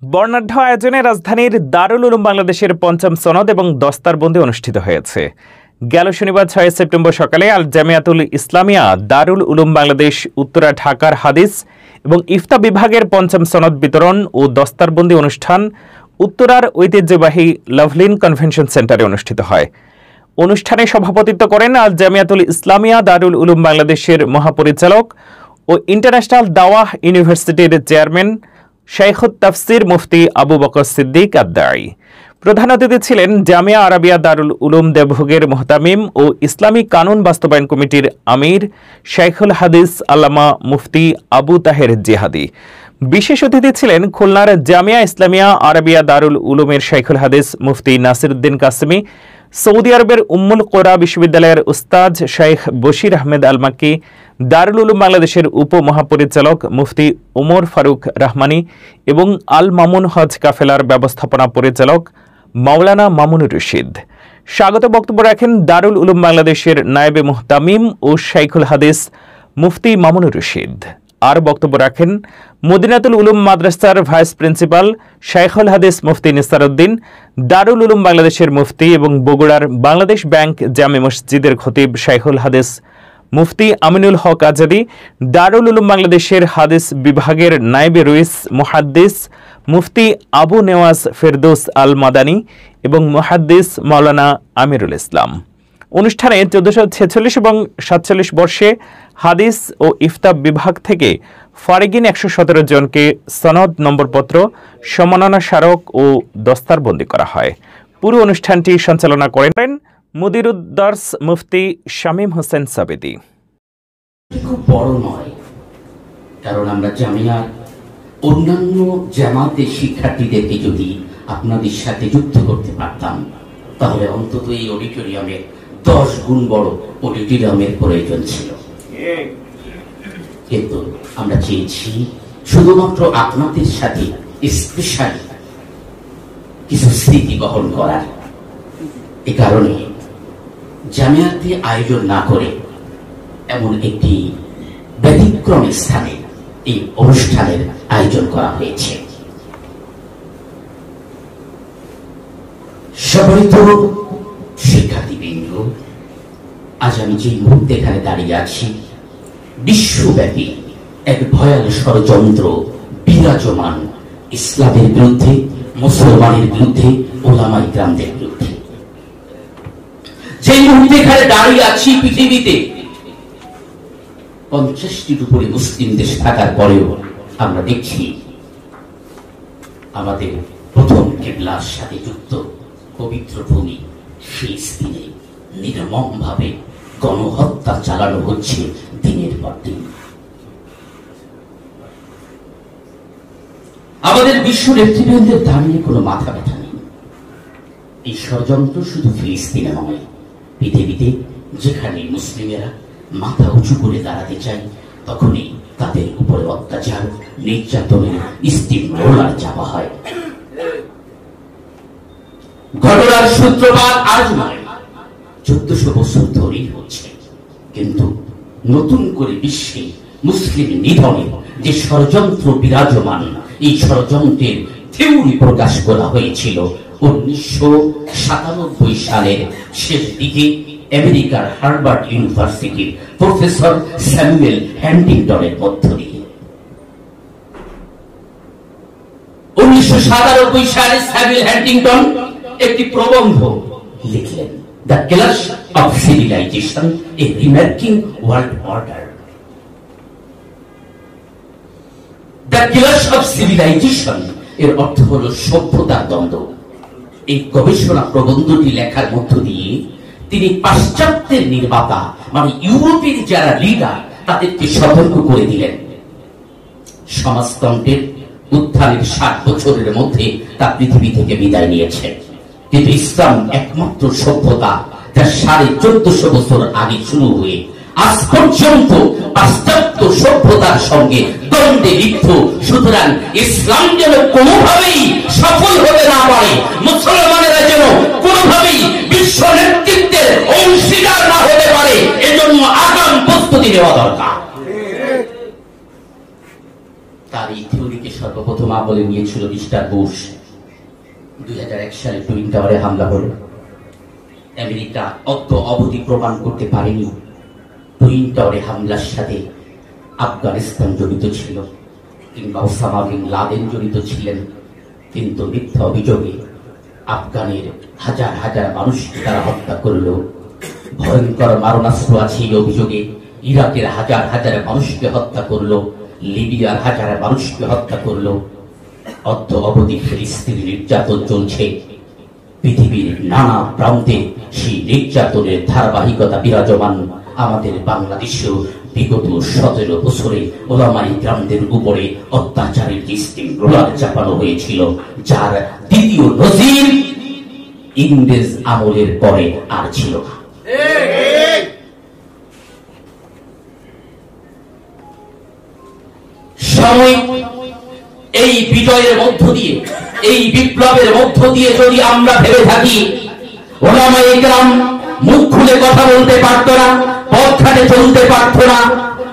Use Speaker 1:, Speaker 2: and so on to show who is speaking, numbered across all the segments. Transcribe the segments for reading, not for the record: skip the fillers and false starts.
Speaker 1: বর্ণাঢ্য আয়োজনে রাজধানীর দারুল উলুম বাংলাদেশের পঞ্চম সনদ এবং দস্তারবন্দি অনুষ্ঠিত হয়েছে। গেল শনিবার ৬ সেপ্টেম্বর সকালে আল জামিয়াতুল ইসলামিয়া দারুল উলুম বাংলাদেশ উত্তরা ঢাকার হাদিস এবং ইফতা বিভাগের পঞ্চম সনদ বিতরণ ও দস্তারবন্দি অনুষ্ঠান উত্তরার ঐতিহ্যবাহী লাভলিন কনভেনশন সেন্টারে অনুষ্ঠিত হয়। অনুষ্ঠানে সভাপতিত্ব করেন আল জামিয়াতুল ইসলামিয়া দারুল উলুম বাংলাদেশের মহাপরিচালক ও ইন্টারন্যাশনাল দাওয়াহ ইউনিভার্সিটির চেয়ারম্যান শাইখুত তাফসির মুফতি আবু বকর সিদ্দিক আদ-দাঈ। প্রধান অতিথি ছিলেন জামিয়া আরাবিয়া দারুল উলুম দেবভোগের মুহতামিম ও ইসলামী কানুন বাস্তবায়ন কমিটির আমির শাইখুল হাদিস আল্লামা মুফতি আবু তাহের জিহাদি। বিশেষ অতিথি ছিলেন খুলনার জামিয়া ইসলামিয়া আরাবিয়া দারুল উলুমের শাইখুল হাদিস মুফতি নাসিরউদ্দিন কাসেমি, সৌদি আরবের উম্মুল কোরা বিশ্ববিদ্যালয়ের উস্তাদ শাইখ বশির আহমেদ আল মাক্কি, দারুল উলুম বাংলাদেশের উপমহাপরিচালক মুফতি উমর ফারুক রহমানী এবং আল মামুন হজ কাফেলার ব্যবস্থাপনা পরিচালক মাওলানা মামুনুর রশিদ। স্বাগত বক্তব্য রাখেন দারুল উলুম বাংলাদেশের নায়েবে মুহতামিম ও শাইখুল হাদিস মুফতি মামুনুর রশিদ। আর বক্তব্য রাখেন মদিনাতুল উলুম মাদ্রাসার ভাইস প্রিন্সিপাল শাইখুল হাদিস মুফতি নিসার উদ্দিন, দারুল উলুম বাংলাদেশের মুফতি এবং বগুড়ার বাংলাদেশ ব্যাংক জামে মসজিদের খতিব শাইখুল হাদিস মুফতি আমিনুল হক আজাদি, দারুল উলুম বাংলাদেশের হাদিস বিভাগের নায়েবে রইস মুহাদ্দিস মুফতি আবু নেওয়াজ ফেরদৌস আল মাদানী এবং মুহাদ্দিস মাওলানা আমিরুল ইসলাম। অনুষ্ঠানে ১৪৪৬ এবং ৪৭ বর্ষে হাদিস ও ইফতা বিভাগ থেকে ফারিগিন ১১৭ জনকে সনদ নম্বরপত্র, সম্মাননা স্মারক ও দস্তারবন্দি করা হয়। পুরো অনুষ্ঠানটি সঞ্চালনা করেন মুদিরুদ্দার্স মুফতি শামীম হোসেন সাবেদী।
Speaker 2: খুব বড় নয়, কারণ আমরা জামিয়ার অন্যান্য জামাতের শিক্ষার্থীদেরকে যদি আপনাদের সাথে যুক্ত করতে পারতাম, তাহলে অন্তত এই অডিটোরিয়ামে 10 গুণ বড় অডিটোরিয়ামের প্রয়োজন ছিল। কিন্তু আমরা চেয়েছি শুধুমাত্র আপনাদের সাথে স্পেশাল কিছু স্মৃতি বহন করার। এ কারণে জামিয়াতে আয়োজন না করে এমন একটি ব্যতিক্রম স্থানে এই অনুষ্ঠানের আয়োজন করা হয়েছে। সম্মানিত শিক্ষার্থীবৃন্দ, আজ আমি যে মুহূর্তে এখানে দাঁড়িয়ে আছি, বিশ্বব্যাপী এক ভয়াল ষড়যন্ত্র বিরাজমান ইসলামের বিরুদ্ধে, মুসলমানের বিরুদ্ধে, ওলামায়ে কেরামদের বিরুদ্ধে। যে মুহূর্তে এখানে দাঁড়িয়ে আছি, পৃথিবীতে 50টির উপরে মুসলিম দেশ থাকার পরেও আমরা দেখছি আমাদের প্রথম কিবলার সাথে যুক্ত পবিত্র ভূমি ফিলিস্তিনে নির্মমভাবে গণহত্যা চালানো হচ্ছে দিনের পর দিন। আমাদের বিশ্ব নেতৃবৃন্দের দাঁড়িয়ে কোনো মাথা ব্যথা নেই। এই ষড়যন্ত্র শুধু ফিলিস্তিনে নয়, পৃথিবীতে যেখানে মুসলিমেরা মাথা উঁচু করে দাঁড়াতে চায়, তখনই তাদের উপরে অত্যাচার, নির্যাতনের স্টিম রোলার চাপা হয়। ঘটনার সূত্রপাত আজ নয়, 1400 বছর ধরেই হচ্ছে। কিন্তু নতুন করে বিশ্বে মুসলিম নিধনে যে ষড়যন্ত্র বিরাজমান, এই ষড়যন্ত্রের থিওরি প্রকাশ করা হয়েছিল 1997 সালের শেষ দিকে আমেরিকার হার্ভার্ড ইউনিভার্সিটির প্রফেসর স্যামুয়েল হ্যান্টিংটনের মধ্য দিয়ে। 1997 সালে স্যামুয়েল হ্যান্টিংটন একটি প্রবন্ধ লিখলেন, the clash of civilization, a remaking world order. The clash of civilization এর অর্থ হলো সভ্যতার দ্বন্দ্ব। এই গবেষণা প্রবন্ধটি লেখার মধ্য দিয়ে তিনি পাশ্চাত্যের নির্মাতা মানে ইউরোপের যারা লিডার, তাদেরকে সতর্ক করে দিলেন, সমাজতন্ত্রের উত্থানের 60 বছরের মধ্যে তা পৃথিবী থেকে বিদায় নিয়েছে। কিন্তু ইসলাম একমাত্র সভ্যতা যা 1450 বছর আগে শুরু হয়ে আজ পর্যন্ত পাশ্চাত্য সভ্যতার সঙ্গে দ্বন্দ্বে লিপ্ত। সুতরাং ইসলাম যেন কোনোভাবেই সফল হতে না পারে, মুসলমানেরা যেন কোনোভাবেই বিশ্ব নেতৃত্বের অংশীদার না হতে পারে, এজন্য আগাম প্রস্তুতি নেওয়া দরকার। তার এই থিওরিকে সর্বপ্রথম আমলে নিয়েছিল মিস্টার বুশ। 2001 সালে টুইন টাওয়ারে হামলা হল। আমেরিকা অদ্য অবধি প্রমাণ করতে পারেনি টুইন টাওয়ারে হামলার সাথে আফগানিস্তান জড়িত ছিল কিংবা ওসামা বিন লাদেন জড়িত ছিলেন, কিন্তু মিথ্যা অভিযোগে আফগানের হাজার হাজার মানুষকে তারা হত্যা করল। ভয়ঙ্কর মারণাস্ত্র আছে এই অভিযোগে ইরাকের হাজার হাজার মানুষকে হত্যা করলো, লিবিয়ার হাজার মানুষকে হত্যা করলো। অদ্য অবধি ফিলিস্তিনি নির্যাতন চলছে। পৃথিবীর নানা প্রান্তে সেই নির্যাতনের ধারাবাহিকতা বিরাজমান। আমাদের বাংলাদেশেও বিগত 17 বছরে ওলামায়ে কেরামদের উপরে অত্যাচারের যে রোলার চাপানো হয়েছিল, যার দ্বিতীয় নজির ইংরেজ আমলের পরে আর ছিল না। সময় এই বিজয়ের মধ্য দিয়ে, এই বিপ্লবের মধ্য দিয়ে যদি আমরা ভেবে থাকি ওলামায়ে কেরাম মুখ খুলে কথা বলতে পারত না, পথঘাটে চলতে পারত না,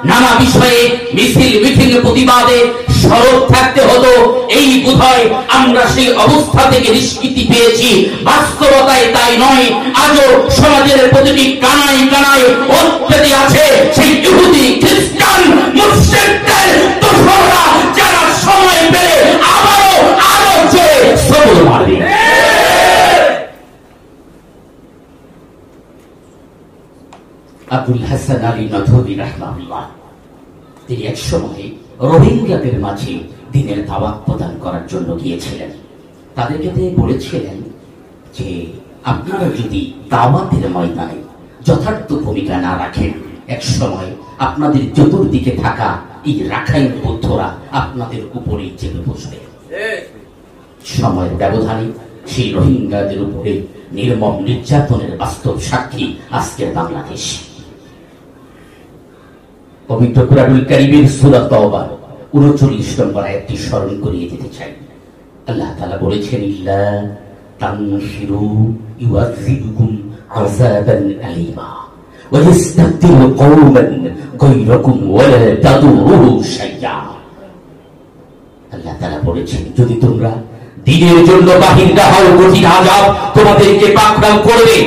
Speaker 2: নানা বিষয়ে মিছিল মিটিং প্রতিবাদে সরব থাকতে হতো, এই বোধহয় আমরা সেই অবস্থা থেকে নিষ্কৃতি পেয়েছি। বাস্তবতায় তাই নয়। আজও সমাজের প্রতিটি কানায় কানায় অত্যাচারী আছে সেই ইহুদি, খ্রিস্টান, মুসলিমদের দোসররা, যারা সময় পেলে আবারও আরো জোরে সবল মারবে। আবুল হাসান আলী নদভী রাহমাহুল্লাহ তিনি এক সময় রোহিঙ্গাদের মাঝে দ্বীনের দাওয়াত প্রদান করার জন্য গিয়েছিলেন। তাদেরকে তিনি বলেছিলেন যে আপনারা যদি দাওয়াতের ময়দানে যথার্থ ভূমিকা না রাখেন, এক সময় আপনাদের চতুর্দিকে থাকা এই রাখাইন বৌদ্ধরা আপনাদের উপরেই চেপে বসবে। সময়ের ব্যবধানে সেই রোহিঙ্গাদের উপরে নির্মম নির্যাতনের বাস্তব সাক্ষী আজকের বাংলাদেশ। পবিত্র কুরআনুল কারীমের সূরা তাওবা 39 নম্বর আয়াতটি স্মরণ করিয়ে দিতে চাই। আল্লাহ তাআলা বলেছেন, ইল্লা তানফিরু ইউআযিবুকুম আযাবান আলীমা ওয়া ইস্তাবদিল কওমান গায়রাকুম ওয়া লা তাদুরুহু শাইয়্যা। আল্লাহ তাআলা বলেছেন, যদি তোমরা দ্বীনের জন্য বাহির না হও, কঠিন আযাব তোমাদেরকে পাকড়াও করবে,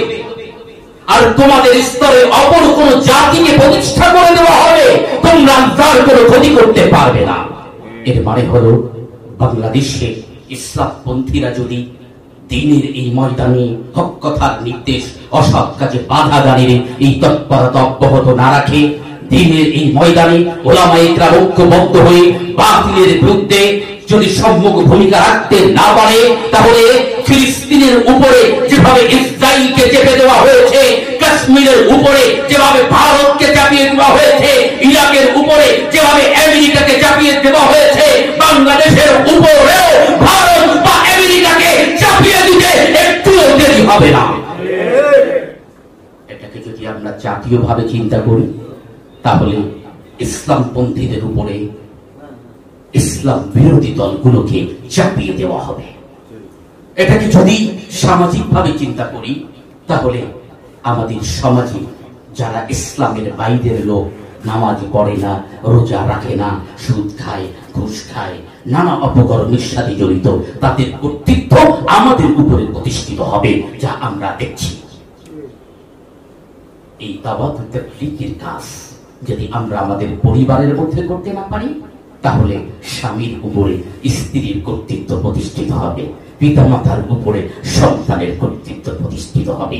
Speaker 2: আর তোমাদের স্তরে অপর কোন জাতিকে প্রতিষ্ঠা করে দেওয়া হবে, তোমরা তার কোনো ক্ষতি করতে পারবে না। এর মানে হলো বাংলাদেশে ইসলামপন্থীরা যদি দ্বীনের এই ময়দানে হক কথার নির্দেশ, অসৎ কাজে বাধা দাঁড়িয়ে এই তৎপরতা অব্যাহত না রাখে, দ্বীনের এই ময়দানে ওলামায়ে কেরাম ঐক্যবদ্ধ হয়ে বাতিলের বিরুদ্ধে যদি সম্মুখ ভূমিকা রাখতে না পারে, তাহলে ফিলিস্তিনের উপরে যেভাবে ইসরায়েলকে চেপে দেওয়া হয়েছে, কাশ্মীরের উপরে যেভাবে ভারতকে চাপিয়ে দেওয়া হয়েছে, ইরাকের উপরে যেভাবে আমেরিকাকে চাপিয়ে দেওয়া হয়েছে, বাংলাদেশের উপরেও ভারত বা আমেরিকাকে চাপিয়ে দিতে একটুও দেরি হবে না। এটাকে যদি আমরা জাতীয়ভাবে চিন্তা করি, তাহলে ইসলামপন্থীদের উপরে ইসলাম বিরোধী দলগুলোকে চাপিয়ে দেওয়া হবে। এটাকে যদি সামাজিক ভাবে চিন্তা করি, তাহলে আমাদের সমাজে যারা ইসলামের বাইরের লোক, নামাজ পড়ে না, রোজা রাখে না, সুদ খায়, ঘুষ খায়, নানা অপকর্মের সাথে জড়িত, তাদের কর্তৃত্ব আমাদের উপরে প্রতিষ্ঠিত হবে, যা আমরা দেখছি। এই দাওয়াত তাবলীগের কাজ যদি আমরা আমাদের পরিবারের মধ্যে করতে না পারি, তাহলে স্বামীর উপরে স্ত্রীর কর্তৃত্ব প্রতিষ্ঠিত হবে, পিতামাতার উপরে সন্তানের কর্তৃত্ব প্রতিষ্ঠিত হবে।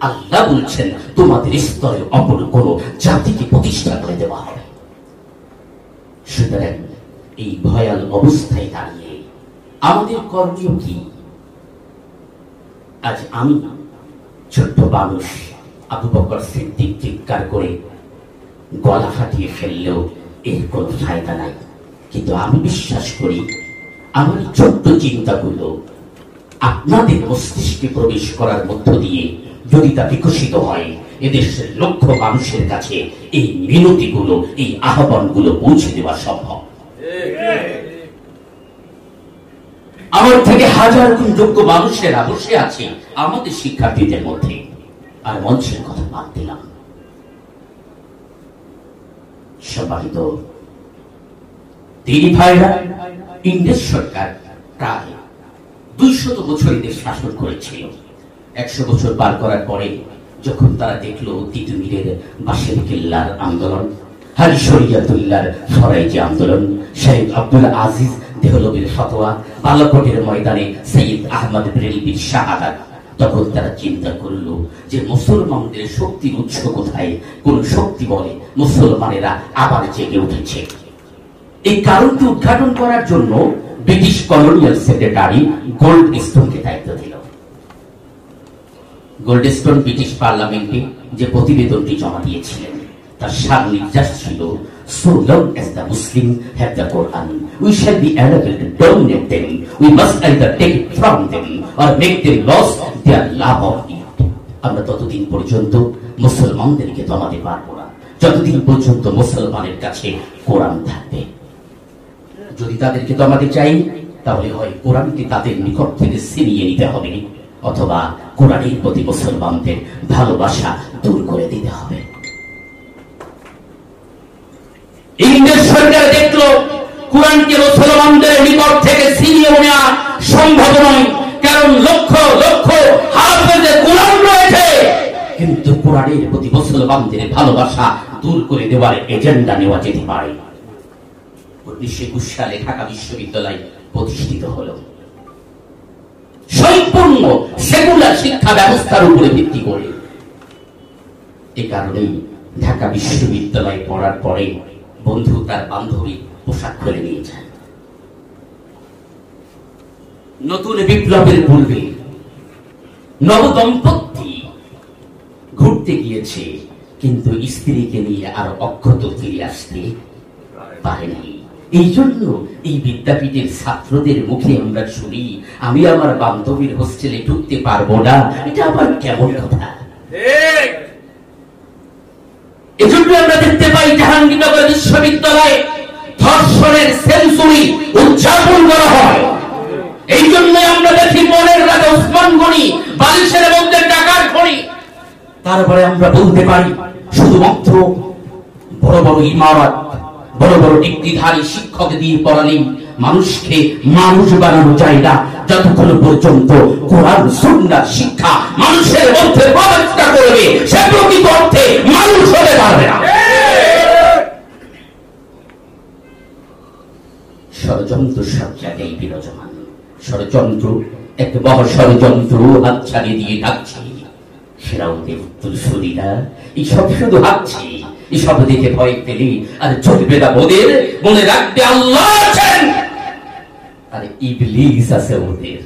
Speaker 2: আল্লাহ বলছেন, তোমাদের স্তরে অপর কোন জাতিকে প্রতিষ্ঠা করে দেওয়া হবে। সুতরাং এই ভয়াল অবস্থায় দাঁড়িয়ে আমাদের করণীয় কি? আজ আমি ছোট্ট মানুষ আবু বকর সিদ্দিক চিৎকার করে গলা ফাটিয়ে ফেললেও এর কোন ফায়দা নাই। কিন্তু আমি বিশ্বাস করি আমার ছোট্ট চিন্তাগুলো আপনাদের মস্তিষ্কে প্রবেশ করার মধ্য দিয়ে যদি তা বিকশিত হয়, এদেশের লক্ষ মানুষের কাছে এই মিনতিগুলো, এই আহ্বানগুলো পৌঁছে দেওয়া সম্ভব। আমার থেকে হাজার গুণ যোগ্য মানুষেরা বসে আছে আমাদের শিক্ষার্থীদের মধ্যে, আর মঞ্চের কথা বাদ দিলাম। সম্মানিত তিনি ভাইরা ইংরেজ সরকার প্রায় 200 বছর এদের শাসন করেছিল। 100 বছর পার করার পরে যখন তারা দেখলো তিতুমিরের বাসের কেল্লার আন্দোলন, হাজি শরিয়তুল্লাহর ফরাইজি আন্দোলন, শহীদ আব্দুল আজিজ দেহলবীর ফতোয়া, বালাকোটের ময়দানে সৈয়দ আহমদ বেরেলভির শাহাদাত, তখন তারা চিন্তা করলো যে মুসলমানদের শক্তির উৎস কোথায়? কোন শক্তি বলে মুসলমানেরা আবার জেগে উঠেছে। এই কারণটি উদ্ঘাটন করার জন্য ব্রিটিশ কলোনিয়াল সেক্রেটারি গোল্ডস্টোনকে দায়িত্ব দিল। গোল্ডস্টোন ব্রিটিশ পার্লামেন্টে যে প্রতিবেদনটি জমা দিয়েছিলেন তার সার নির্যাস ছিল, so long as the Muslim have the Quran, we shall be able to dominate them. We must either take it from them or make them lose their love of it. আমরা ততদিন পর্যন্ত মুসলমানদেরকে দমাতে পারবো না যতদিন পর্যন্ত মুসলমানের কাছে কোরআন থাকবে। যদি তাদেরকে দমাতে চাই তাহলে হয় কোরআনকে তাদের নিকট থেকে ছিনিয়ে নিতে হবে, অথবা কোরআনের প্রতি মুসলমানদের ভালোবাসা দূর করে দিতে হবে। ইংরেজ সরকার দেখলো কোরআনকে মুসলমানদের নিকট থেকে ছিনিয়ে নেওয়া সম্ভব নয়, কারণ লক্ষ লক্ষ হাফেজে কোরআন রয়েছে, কিন্তু কোরআনের প্রতি মুসলমানদের ভালোবাসা দূর করে দেওয়ার এজেন্ডা নেওয়া যেতে পারে। 1921 সালে ঢাকা বিশ্ববিদ্যালয় প্রতিষ্ঠিত হলো সম্পূর্ণ সেকুলার শিক্ষা ব্যবস্থার উপরে ভিত্তি করে। এ কারণেই ঢাকা বিশ্ববিদ্যালয়ে পড়ার পরে বন্ধু তার বান্ধবী পোশাক খুলে নিয়ে যায়। নতুন বিপ্লবের পূর্বে নবদম্পতি ঘুরতে গিয়েছে, কিন্তু স্ত্রীকে নিয়ে আর অক্ষত ফিরে আসতে পারেনি। এই জন্য এই বিদ্যাপীঠের ছাত্রদের মুখে আমরা শুনি, আমি আমার বান্ধবীর হোস্টেলে ঢুকতে পারবো না। এটা আবার কেমন কথা? এজন্য আমরা দেখতে পাই জাহাঙ্গীরনগর বিশ্ববিদ্যালয়ে ধর্ষণের সেঞ্চুরি উদযাপন করা হয়। এই জন্য আমরা দেখি মনের রাজা ওসমান গনি বালিশের মধ্যে টাকার খনি। তারপরে আমরা বলতে পারি শুধুমাত্র বড় বড় ইমারত, বড় বড় ডিগ্রিধারী শিক্ষক দিয়ে পড়ালেই মানুষকে মানুষ বানানো যায় না, যতক্ষণ পর্যন্ত কোরআন সুন্নাহ শিক্ষা মানুষের মধ্যে প্রবেশ করবে সে প্রকৃত অর্থে মানুষ হতে পারবে না। ষড়যন্ত্র সব জায়গায় বিরাজমান। ষড়যন্ত্র এক বড় ষড়যন্ত্র হাত ছাড়িয়ে দিয়ে ডাকছে ফেরাউনের উত্তরসূরিরা, এইসব শুধু হাঁটছে, এসব দেখে ভয় পেলে আর চলবে না ওদের। মনে রাখবে আল্লাহ আছেন আর ইবলিস আছে ওদের।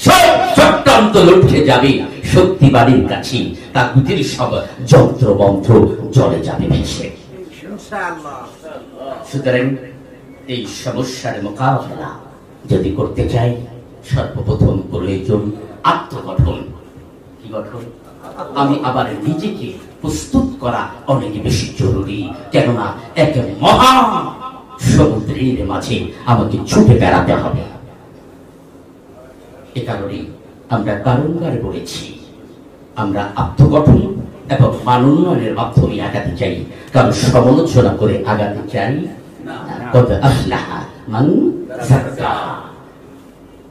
Speaker 2: সব চক্রান্ত লুটে যাবে শক্তিবাদীর কাছে, তাগুতের সব যন্ত্র মন্ত্র জলে যাবে ভেসে। সুতরাং এই সমস্যার মোকাবেলা যদি করতে চাই, সর্বপ্রথম প্রয়োজন আত্মগঠন। কি গঠন? আমি আবার নিজেকে প্রস্তুত করা অনেক বেশি জরুরি, কেননা এক মহা সমুদ্রের মাঝে আমাকে ছুটে বেড়াতে হবে। এ কারণে আমরা বারংবার বলেছি, আমরা আত্মগঠন এবং মানোন্নয়নের মাধ্যমে আগাতে চাই, কারণ সমালোচনা করে আগাতে চাই না।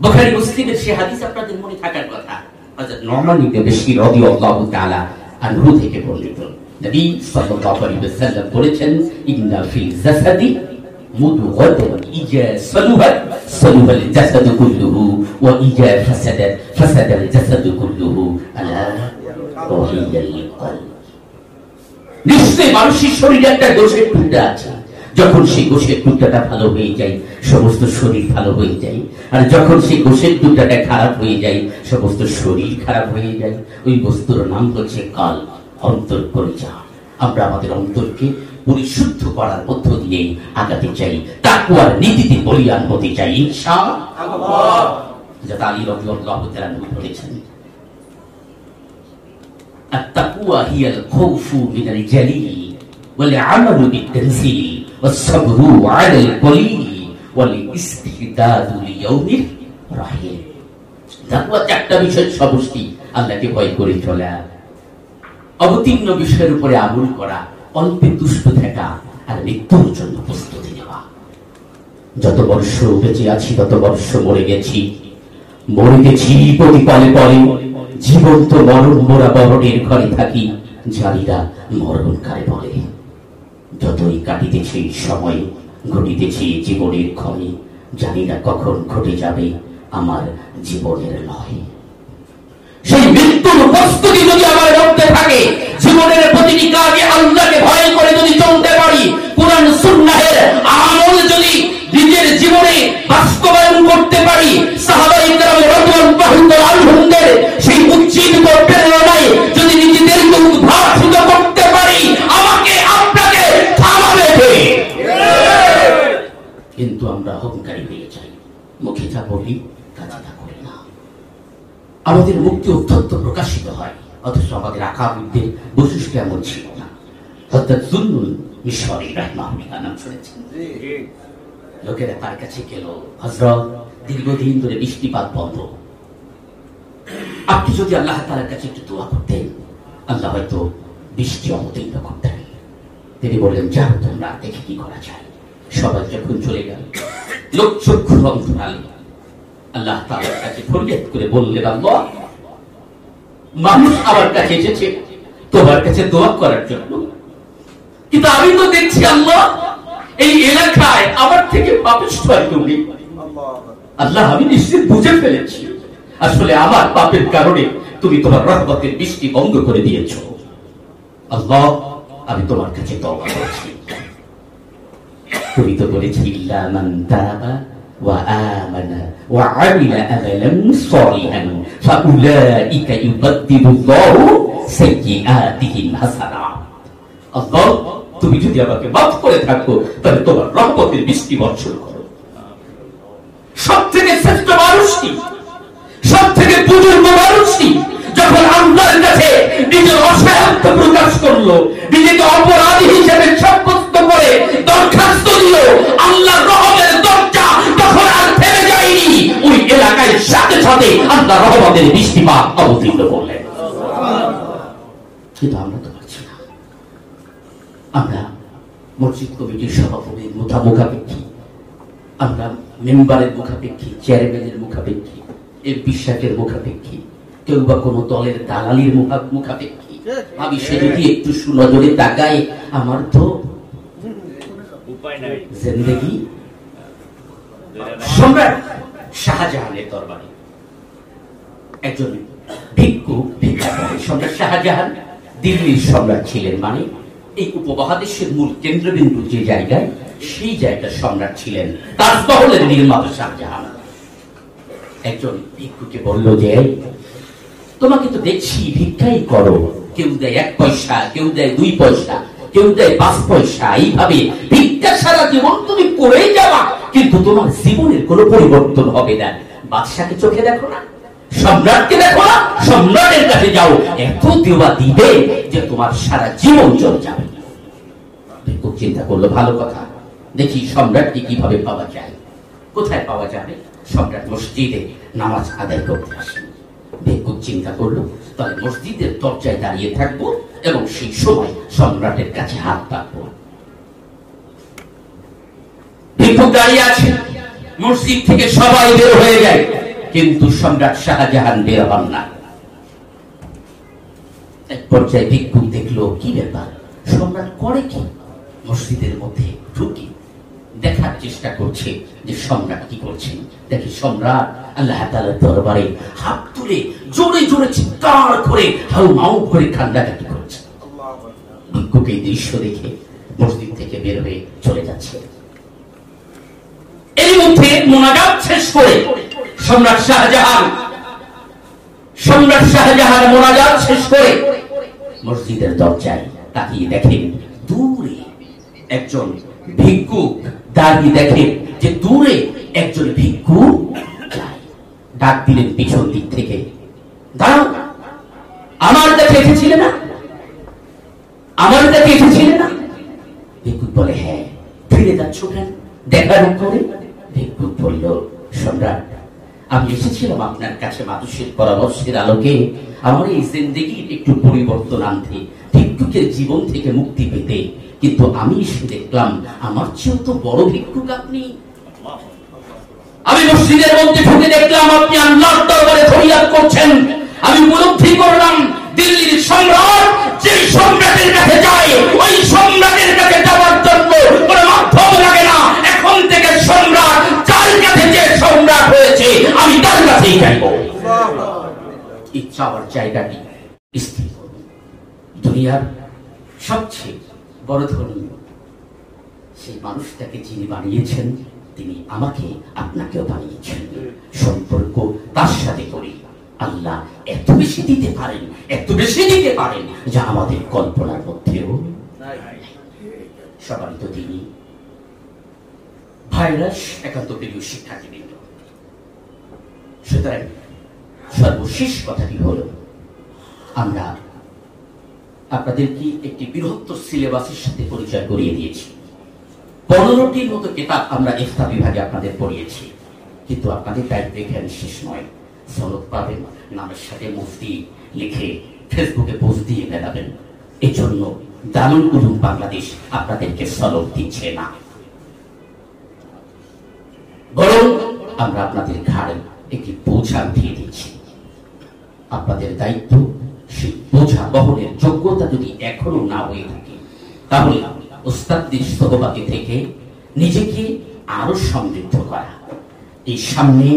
Speaker 2: বুখারী মুসলিমের সে হাদিস আপনাদের মনে থাকার কথা, হযরত নুমান ইবনে বাশীর রাদিয়াল্লাহু তাআলা আনহু থেকে বর্ণিত। নবী সাল্লাল্লাহু আলাইহি ওয়াসাল্লাম বলেছেন, ইন্না ফিল জাসাদি মুদগাতান ইজা সালুহাত সালুহাল জাসাদু কুল্লুহু ওয়া ইজা ফাসাদাত ফাসাদাল জাসাদু কুল্লুহু আলা ওয়াহিয়াল কলব। নিশ্চয়ই মানুষের শরীরে একটা গোশের টুকরা আছে, যখন সেই গোশের টুকরাটা ভালো হয়ে যায় সমস্ত শরীর ভালো হয়ে যায়, আর যখন সেই গোশের টুকরাটা খারাপ হয়ে যায় সমস্ত শরীর খারাপ হয়ে যায়। ওই বস্তুর নাম হচ্ছে কাল, অন্তর পরিচয়। আমরা আমাদের অন্তরকে পরিশুদ্ধ করার মধ্য দিয়ে আগাতে চাই, তাকওয়ার নীতিতে বলিয়ান হতে চাই ইনশাআল্লাহ। যা আলী রাদিয়াল্লাহু তাআলা বলেছেন, আত-তাকওয়া হিয়াল খাউফু মিনাল জালিল ওয়াল আমালু বিত-তানজিল والصبر على القليل والاستعداد ليوم الرحيل। তাকওয়া চারটা বিষয়ের সমষ্টি। আল্লাহকে ভয় করে চলা, অবতীর্ণ বিষয়ের উপরে আমল করা, অল্পে তুষ্ট থাকা, আর মৃত্যুর জন্য প্রস্তুতি নেওয়া। যত বর্ষ বেঁচে আছি তত বর্ষ মরে গেছি, মরে গেছি প্রতি পলে পলে, জীবন্ত মরণ মোরা বরণের ঘরে থাকি, জানিরা মরণ কারে বলে। যতই কাটিতেছে সময়, ঘটিতেছে জীবনের ক্ষয়, জানি না কখন ঘটে যাবে আমার জীবনের লয়। সেই মৃত্যুর প্রস্তুতি যদি আমার মধ্যে থাকে, জীবনের প্রতিটি কাজে আল্লাহকে ভয় করে যদি চলতে পারি, কুরআন সুন্নাহের আমল যদি নিজের জীবনে বাস্তবায়ন করতে পারি, সাহাবায়ে কেরাম রাদিয়াল্লাহু আনহুমদের সেই উজ্জীবিত প্রেরণায় যদি নিজেদেরকে উদ্ভাসিত করতে পারি, আমাকে আপনাকে থামাবে কে? কিন্তু আমরা অহংকারী হয়ে যাই, মুখে যা বলি কাজে তা করি না। আমাদের মুক্তি অত্যন্ত প্রকাশিত হয়, অথচ আমাদের আকাবিরদের বৈশিষ্ট্য এমন ছিল না। হযরত যুন্নুল মিশরী রাহিমাহুল্লাহ নাম শুনেছেন? লোকেরা তার কাছে গেল, হযরত দীর্ঘদিন ধরে বৃষ্টিপাত বন্ধ, আপনি যদি আল্লাহ তাআলার কাছে একটু দোয়া করতেন, আল্লাহ হয়তো বৃষ্টি অবতীর্ণ করতেন। তিনি বললেন, যাও তোমরা, দেখে কি করা যায়। সবাই যখন চলে গেল, লোক চক্ষু অন্তরালে আল্লাহ তাআলার কাছে ফরিয়াদ করে বললেন, আল্লাহ, মানুষ আমার কাছে এসেছে তোমার কাছে দোয়া করার জন্য, কিন্তু আমি তো দেখছি আল্লাহ এই এলাকায় আমার থেকে পাপিষ্ঠ একদম নেই। আল্লাহ, আমি নিশ্চিত বুঝে ফেলেছি আসলে আমার পাপের কারণে তুমি তোমার রহমতের বৃষ্টি বন্ধ করে দিয়েছ। আল্লাহ, আমি তোমার কাছে তওবা করছি। তুমি তো বলেছি, ইল্লা মান তাবা ওয়া আমানা ওয়া আমিলা আমালান সালিহান ফাউলাইকা ইউবাদদিলুল্লাহু সাইয়্যাতিহিম হাসানাত। আল্লাহ, তুমি যদি আমাকে মাফ করে থাকো, তাহলে তোমার রহমতের বৃষ্টি বর্ষণ করো। সবথেকে শ্রেষ্ঠ মানুষটি, সবথেকে বুজুর্গ মানুষটি যখন আল্লাহর কাছে নিজের অসহায়ত্ব প্রকাশ করলো, নিজেকে অপরাধী হিসেবে সাব্যস্ত করে দরখাস্ত দিল, আল্লাহর রহমতের দরজা তখন আর থেমে যায়নি। ওই এলাকায় সাথে সাথে আল্লাহ রহমতের বৃষ্টিপাত অবতীর্ণ করলেন। কিন্তু আমরা তো পারছি না। আমরা মসজিদ কমিটির সভাপতির মুখাপেক্ষী, আমরা মেম্বারের মুখাপেক্ষী, চেয়ারম্যানের মুখাপেক্ষী, এমপি সাহেবের মুখাপেক্ষী, কেউ বা কোন দলের দালালির মুখাপেক্ষী। আমি সে যদি একটু সুনজরে তাকাই, আমার তো জিন্দেগি সম্রাট শাহজাহানের দরবারে একজন ভিক্ষু ভিক্ষা করে। সম্রাট শাহজাহান দিল্লির সম্রাট ছিলেন, মানে এই উপমহাদেশের মূল কেন্দ্রবিন্দু যে জায়গায়, সেই জায়গার সম্রাট ছিলেন, তাজমহলের নির্মাতা শাহজাহান। একজন ভিক্ষুকে বলল যে, তোমাকে তো দেখছি ভিক্ষাই করো, কেউ দেয় 1 পয়সা, কেউ দেয় 2 পয়সা, কেউ দেয় 5 পয়সা, এইভাবে ভিক্ষা সারা জীবন তুমি করেই যাওয়া, কিন্তু তোমার জীবনের কোনো পরিবর্তন হবে না। বাদশাকে চোখে দেখো না, সম্রাটকে দেখো না, সম্রাটের কাছে যাও, এত দেওয়া দিবে যে তোমার সারা জীবন চলে যাবে। ভিক্ষুক চিন্তা করলো, ভালো কথা, দেখি সম্রাটকে কিভাবে পাওয়া যায়। কোথায় পাওয়া যাবে? সম্রাট মসজিদে নামাজ আদায় করতে আসে। ভিক্ষুক চিন্তা করলো, তাহলে মসজিদের দরজায় দাঁড়িয়ে থাকবো এবং সেই সময় সম্রাটের কাছে হাত পাতবো। ভিক্ষুক দাঁড়িয়ে আছে, মসজিদ থেকে সবাই বের হয়ে যায়, কিন্তু সম্রাট শাহজাহান বের হন না। এক পর্যায়ে ভিক্ষুক দেখলো, কি ব্যাপার, সম্রাট করে কি? মসজিদের মধ্যে ঢুকি দেখার চেষ্টা করছে যে সম্রাট কি করছেন। দেখি সম্রাট আল্লাহ তাআলার দরবারে হাত তুলে জোরে জোরে চিৎকার করে হাউ মাউ করে কান্নাকাটি করছে। ভিক্ষুক এই দৃশ্য দেখে মসজিদ থেকে বের হয়ে চলে যাচ্ছে। এই মধ্যে মোনাজাত শেষ করে সম্রাট শাহজাহান মোনাজাত শেষ করে মসজিদের দরজায় তাকিয়ে দেখেন, দূরে একজন ভিক্ষুক দাঁড়িয়ে, দেখেন যে দূরে একজন ভিক্ষুক যায়। ডাক দিলেন পিছন দিক থেকে, দাঁড়াও, আমার কাছে এসেছিলে না, আমার কাছে এসেছিলে না? ভিক্ষুক বলে, হ্যাঁ। ফিরে যাচ্ছ কেন দেখার করে? ভিক্ষুক বলল, সম্রাট, আমি এসেছিলাম আপনার কাছে মানুষের পরামর্শের আলোকে আমার এই জিন্দেগির একটু পরিবর্তন আনতে, ভিক্ষুকের জীবন থেকে মুক্তি পেতে, কিন্তু আমি এসে দেখলাম আমার চেয়েও তো বড় ভিক্ষুক আপনি। আমি মসজিদের মধ্যে ঢুকে দেখলাম আপনি আল্লাহর দরবারে ফরিয়াদ করছেন। আমি উপলব্ধি করলাম দিল্লির সম্রাট যে সম্রাটের কাছে যায় ওই সম্রাটের কাছে যাওয়ার জন্য কোনো মাধ্যম লাগে না। এখন থেকে সম্রাট যার কাছে যে সম্রাট হয়েছে আমি তার কাছেই যাইব। ইচ্ছা আমার জায়গাটি স্থির করব। দুনিয়ার সবচেয়ে বড় ধনী সেই মানুষটাকে যিনি বানিয়েছেন তিনি আমাকে আপনাকেও বানিয়েছেন। সম্পর্ক তার সাথে করি। আল্লাহ এত বেশি দিতে পারেন, এত বেশি দিতে পারেন যা আমাদের কল্পনার মধ্যেও সবাই তো তিনি ভাইরাস একান্ত প্রিয় শিক্ষার্থীবৃন্দ। সুতরাং সর্বশেষ কথাটি হলো আমরা আপনাদেরকে একটি বৃহত্তর সিলেবাসের সাথে পরিচয় করিয়ে দিয়েছি। 15টির মতো কিতাব আমরা ইফতা বিভাগে আপনাদের পড়িয়েছি, কিন্তু আপনাদের দায়িত্ব এখানে শেষ নয়। সনদ পাবেন, নামের সাথে মুফতি লিখে ফেসবুকে পোস্ট দিয়ে বেড়াবেন। এই জন্য দারুল উলুম বাংলাদেশ আপনাদেরকে সনদ দিচ্ছে না, বরং আমরা আপনাদের ঘাড়ে একটি বোঝা উঠিয়ে দিচ্ছি। আপনাদের দায়িত্ব সেই বোঝা বহনের যোগ্যতা যদি এখনো না হয়ে থাকে তাহলে উস্তাদদের সহবাদী থেকে নিজেকে আরো সমৃদ্ধ করা, এই সামনে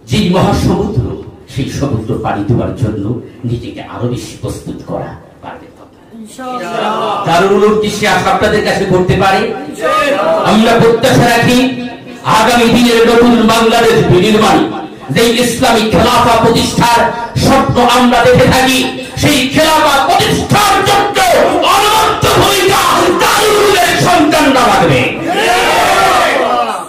Speaker 2: যে মহাসমুদ্র সেই সমুদ্র পাড়ি দেওয়ার জন্য নিজেকে আরো বেশি প্রস্তুত করা পারবে। দারুল উলুম কি সে আশা আপনাদের কাছে করতে পারে? আমরা প্রত্যাশা রাখি আগামী দিনের নতুন বাংলাদেশ বিনির্মাণ, যে ইসলামী খেলাফা প্রতিষ্ঠার স্বপ্ন আমরা দেখে থাকি, সেই খেলাফা প্রতিষ্ঠার জন্য অনবদ্য ভূমিকা দারুল উলুমের সন্তানরা রাখবে।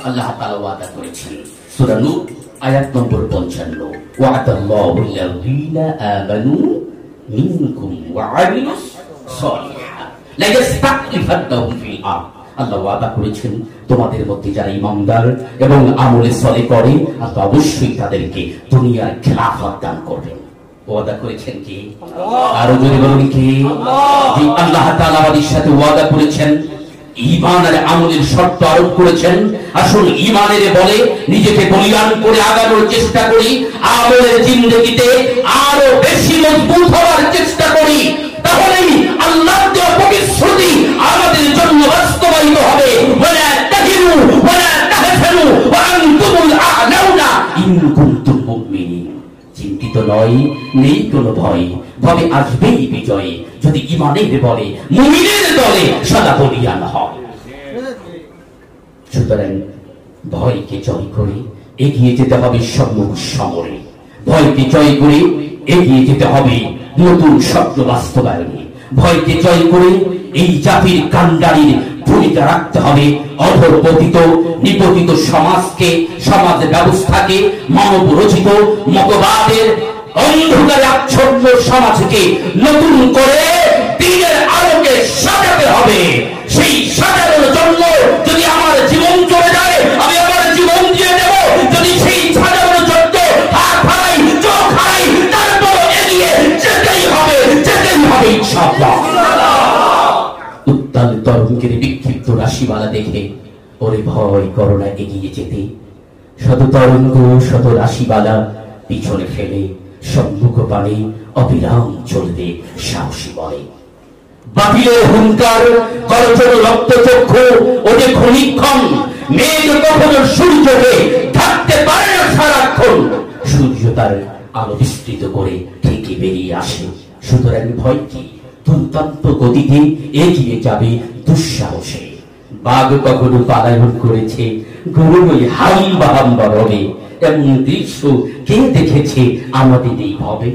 Speaker 2: আল্লাহ তাআলা ওয়াদা করেছেন সূরা নূর আয়াত নম্বর 55, ওয়াদাল্লাহু আল্লাযীনা আমানু মিনকুম ওয়া আমিলুস সলিহাত লা ইস্তাখলিফান্নাহুম ফিল আরদ। আল্লাহ ওয়াদা করেছেন তোমাদের মধ্যে যারা ঈমানদার এবং আমলে সলে করে আল্লাহ অবশ্যই তাদেরকে দুনিয়ার খেলাফত দান করবেন। ওয়াদা করেছেন কি? আরো জোরে বলুন কি? যে আল্লাহ তাআলা আমাদের সাথে ওয়াদা করেছেন, ঈমান আর আমলের শর্ত আরোপ করেছেন। আসল ঈমানের বলে নিজেকে বলিয়ান করে আগানোর চেষ্টা করি, আমলের জিন্দেগিতে আরো বেশি মজবুত হওয়ার চেষ্টা করি, তাহলেই আল্লাহর দেওয়া প্রতিশ্রুতি আমাদের জন্য বাস্তবায়িত হবে। ওয়ালা তাহিনু ওয়ালা তাহজানু ওয়া আনতুমুল আ'লাউনা ইন কুনতুম মুমিনিন। চিন্তিত নয়, নেই কোনো ভয়, ভবে আসবেই বিজয় যদি ঈমানের বলে মুমিনের দলে সদা বলিয়ান হয়। সুতরাং ভয়কে জয় করে এগিয়ে যেতে হবে সম্মুখ সমরে, ভয়কে জয় করে এগিয়ে যেতে হবে নতুন স্বপ্ন বাস্তবায়নে, ভয়কে জয় করে এই জাতির কাণ্ডারির ভূমিকা রাখতে হবে অধঃপতিত নিপতিত সমাজকে, সমাজ ব্যবস্থাকে, মানব রচিত মতবাদের অন্ধকারে আচ্ছন্ন সমাজকে নতুন করে দিনের আলোকে সাজাতে হবে। সেই সাজানোর জন্য যদি আমার জীবন চলে যায় আমি আমার জীবন দিয়ে দেব, যদি সেই সাজানোর জন্য হাত হারাই চোখ হারাই তারপর এগিয়ে যেতেই হবে, যেতেই হবে ইনশাআল্লাহ। উত্তাল তরঙ্গের বিক্ষিপ্ত রাশিমালা দেখে ওরে ভয় করো না এগিয়ে যেতে, শত তরঙ্গ শত রাশিমালা পিছনে ফেলে সম্মুখ পানে অবিরাম চলবে সাহসী বলে। বাতিলের হুঙ্কার করজোর রক্তচক্ষু ওদের ক্ষণিক্ষণ, মেঘ কখনো সূর্যকে থাকতে পারে না সারাক্ষণ, সূর্য তার আলো বিস্তৃত করে ঠিকই বেরিয়ে আসে। সুতরাং ভয় কি? দুর্দান্ত গতিতে এগিয়ে যাবে দুঃসাহসে। বাঘ কখনো পালায়ন করেছে গরু ওই হাম্বা হাম্বা রবে, এমন দৃশ্য কে দেখেছে আমাদের এই ভাবে?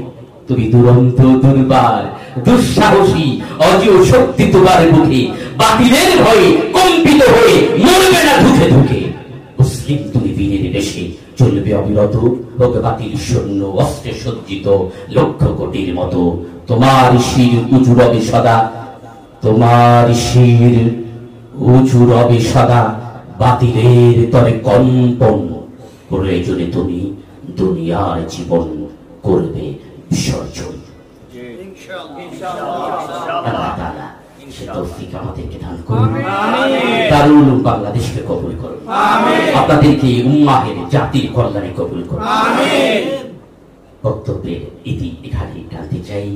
Speaker 2: তুমি দুরন্ত দুর্বার দুঃসাহসী অজেয় শক্তি তোমার মুখে, বাতিলের ভয়ে কম্পিত হয়ে মরবে না ধুকে ধুকে। মুসলিম তুমি বীরের বেশে চলবে অবিরত, হোক বাতিল সৈন্য অস্ত্রে সজ্জিত লক্ষ কোটির মতো। তোমার শির উঁচু রবে সদা, তোমার শির উঁচু রবে সদা, বাতিলের তরে কম্পন। প্রয়োজনে তুমি দুনিয়ার জীবন করবে বিসর্জন। আল্লাহ তাআলা তৌফিক আমাদেরকে দান করুন। দারুল উলুম বাংলাদেশকে কবুল করুন। আপনাদেরকে উম্মাহের জাতির কল্যাণে কবুল করুন। বক্তব্যের ইতি এখানে টানতে চাই।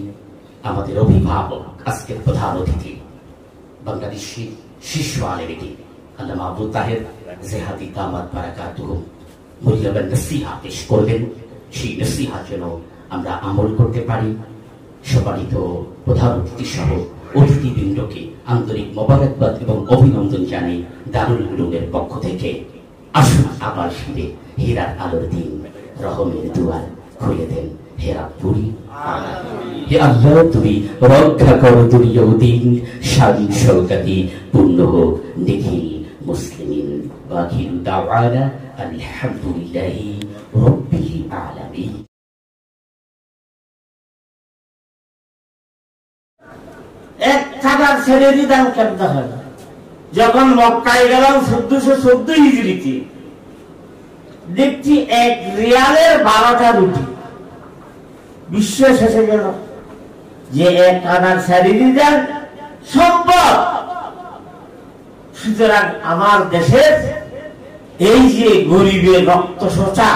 Speaker 2: আমাদের অভিভাবক, আজকের প্রধান অতিথি, বাংলাদেশি শীর্ষ আলেমী আল্লামা আবু তাহের জেহাদি দামাত বারাকাতুহু মূল্যবান নসিহা পেশ করবেন। সেই নসিহা যেন আমরা আমল করতে পারি। সম্মানিত প্রধান অতিথি সহ অতিথিবৃন্দকে আন্তরিক মোবারকবাদ এবং অভিনন্দন জানাই দারুল উলুমের পক্ষ থেকে। আসুন আবার ফিরে হীরার আলোর দিন, রহমের দুয়ার খুলে দেন হেরা পুরি। হে আল্লাহ, তুমি রক্ষা করো দুনিয়া ও দিন, শান শওকতি পূর্ণ হোক নিখিল মুসলিমিন। ওয়াখির দাওয়ানা আলহামদুলিল্লাহি রাব্বিল আলামিন।
Speaker 3: এক টাকার ছেলেরই দাম কেমন হয়। যখন মক্কায় গেলাম 1414 হিজরিতে, দেখছি 1 রিয়ালের 12টা রুটি। বিশ্বাস এসে গেল যে 1 টাকার ছেলেরই দাম সম্ভব। সুতরাং আমার দেশের এই যে গরিবের রক্ত সোচা,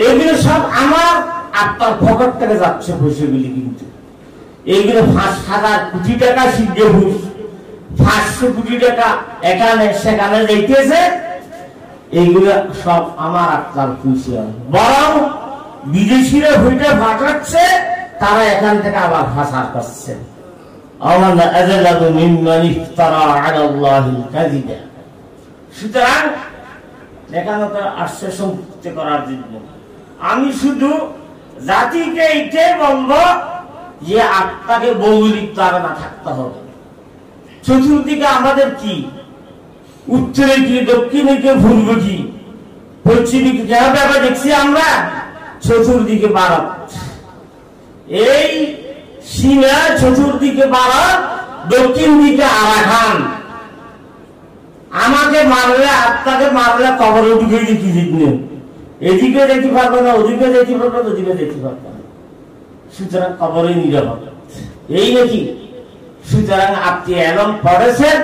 Speaker 3: এগুলো সব আমার আপনার পকেট থেকে যাচ্ছে পয়সাগুলি। কিন্তু এইগুলো 5,000 কোটি টাকা সিদ্ধ ঘুষ, 500 কোটি টাকা এখানে সেখানে যাইতেছে। এইগুলো সব আমার আপনার পয়সা। বরং বিদেশিরা ভুইটা ফাটাচ্ছে, তারা এখান থেকে আবার ফাঁসার করছে। সুতরাং এখানে তো আসছে সম্পৃক্ত করার জন্য। আমি শুধু জাতিকে এইটাই বলবো যে আপনাকে ভৌগোলিক তারা না থাকতে হবে। চতুর্দিকে আমাদের কি, উত্তরে কি, দক্ষিণে কি, পূর্ব কি, পশ্চিমে কি, ব্যাপার দেখছি আমরা। চতুর্দিকে ভারত, এই সীমা চতুর্দিকে ভারত, দক্ষিণ দিকে আরাকান। আমাকে মারলে, আপনাকে মারলে কবরে ঢুকে দেখি জিতনে, এদিকে দেখতে পারবে না, ওদিকে দেখতে পারবে না, ওদিকে দেখতে পারবে না। সুতরাং কবরে নিরাপদ, এই নাকি? সুতরাং আপনি এলম পড়েছেন,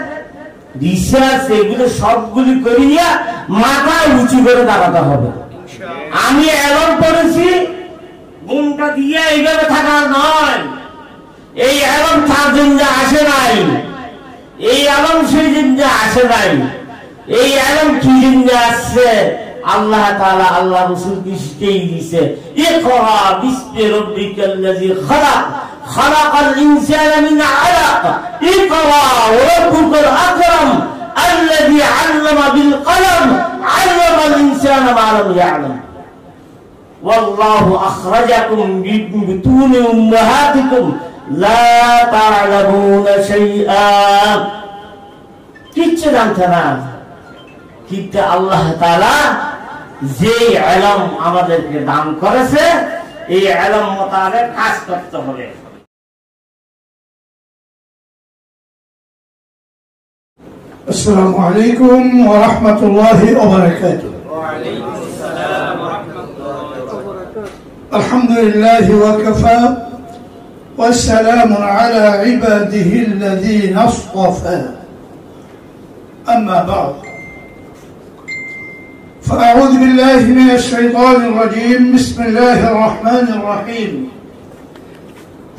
Speaker 3: রিসার্চ এগুলো সবগুলি করিয়া মাথা উঁচু করে দাঁড়াতে হবে। আমি এলম পড়েছি, গুণটা দিয়ে এইভাবে থাকা নয়। এই এলম তার জন্য আসে নাই, এই এলম সেই জন্য আসে নাই। এই এলম কি জন্য আসছে? আল্লাহ তাআলা আল্লাহ রাসূলকে শিখিয়ে দিয়েছে, ইকরা বিসমি রাব্বিকাল্লাযী খালাক, খালাকাল ইনসানা মিন আলাক, ইকরা ওয়া রাব্বুকাল আকরাম আল্লাযী আল্লামা বিল কলম, আল্লামাল ইনসানা মা লাম ইয়ালাম। ওয়াল্লাহু আখরাজাকুম মিন বুতুনি উম্মাহাতিকুম লা তা'লামুনা শাইআ। কিচ্ছু জানতে না, কিন্তু আল্লাহ তাআলা যে ইলম আমাদেরকে দান করেছে, এই ইলম মোতাবেক কাজ করতে হবে।
Speaker 4: আসসালামু আলাইকুম ওয়া রাহমাতুল্লাহি ওয়া বারাকাতুহু।
Speaker 5: وعليكم السلام ورحمة الله وبركاته.
Speaker 4: الحمد لله وكفى والسلام على عباده الذين اصطفى. أما بعد، فأعوذ بالله من الشيطان الرجيم. بسم الله الرحمن الرحيم.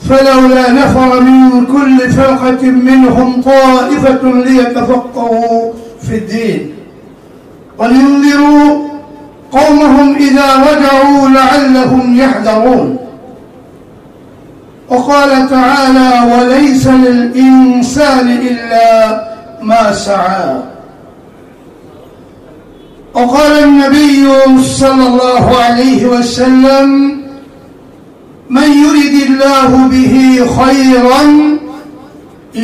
Speaker 4: فلولا نفر من كل فرقة منهم طائفة ليتفقهوا في الدين ولينذروا قومهم إذا رجعوا لعلهم يحذرون. وقال تعالى: وليس للإنسان إلا ما سعى. وقال النبي صلى الله عليه وسلم: من يرد الله به خيرا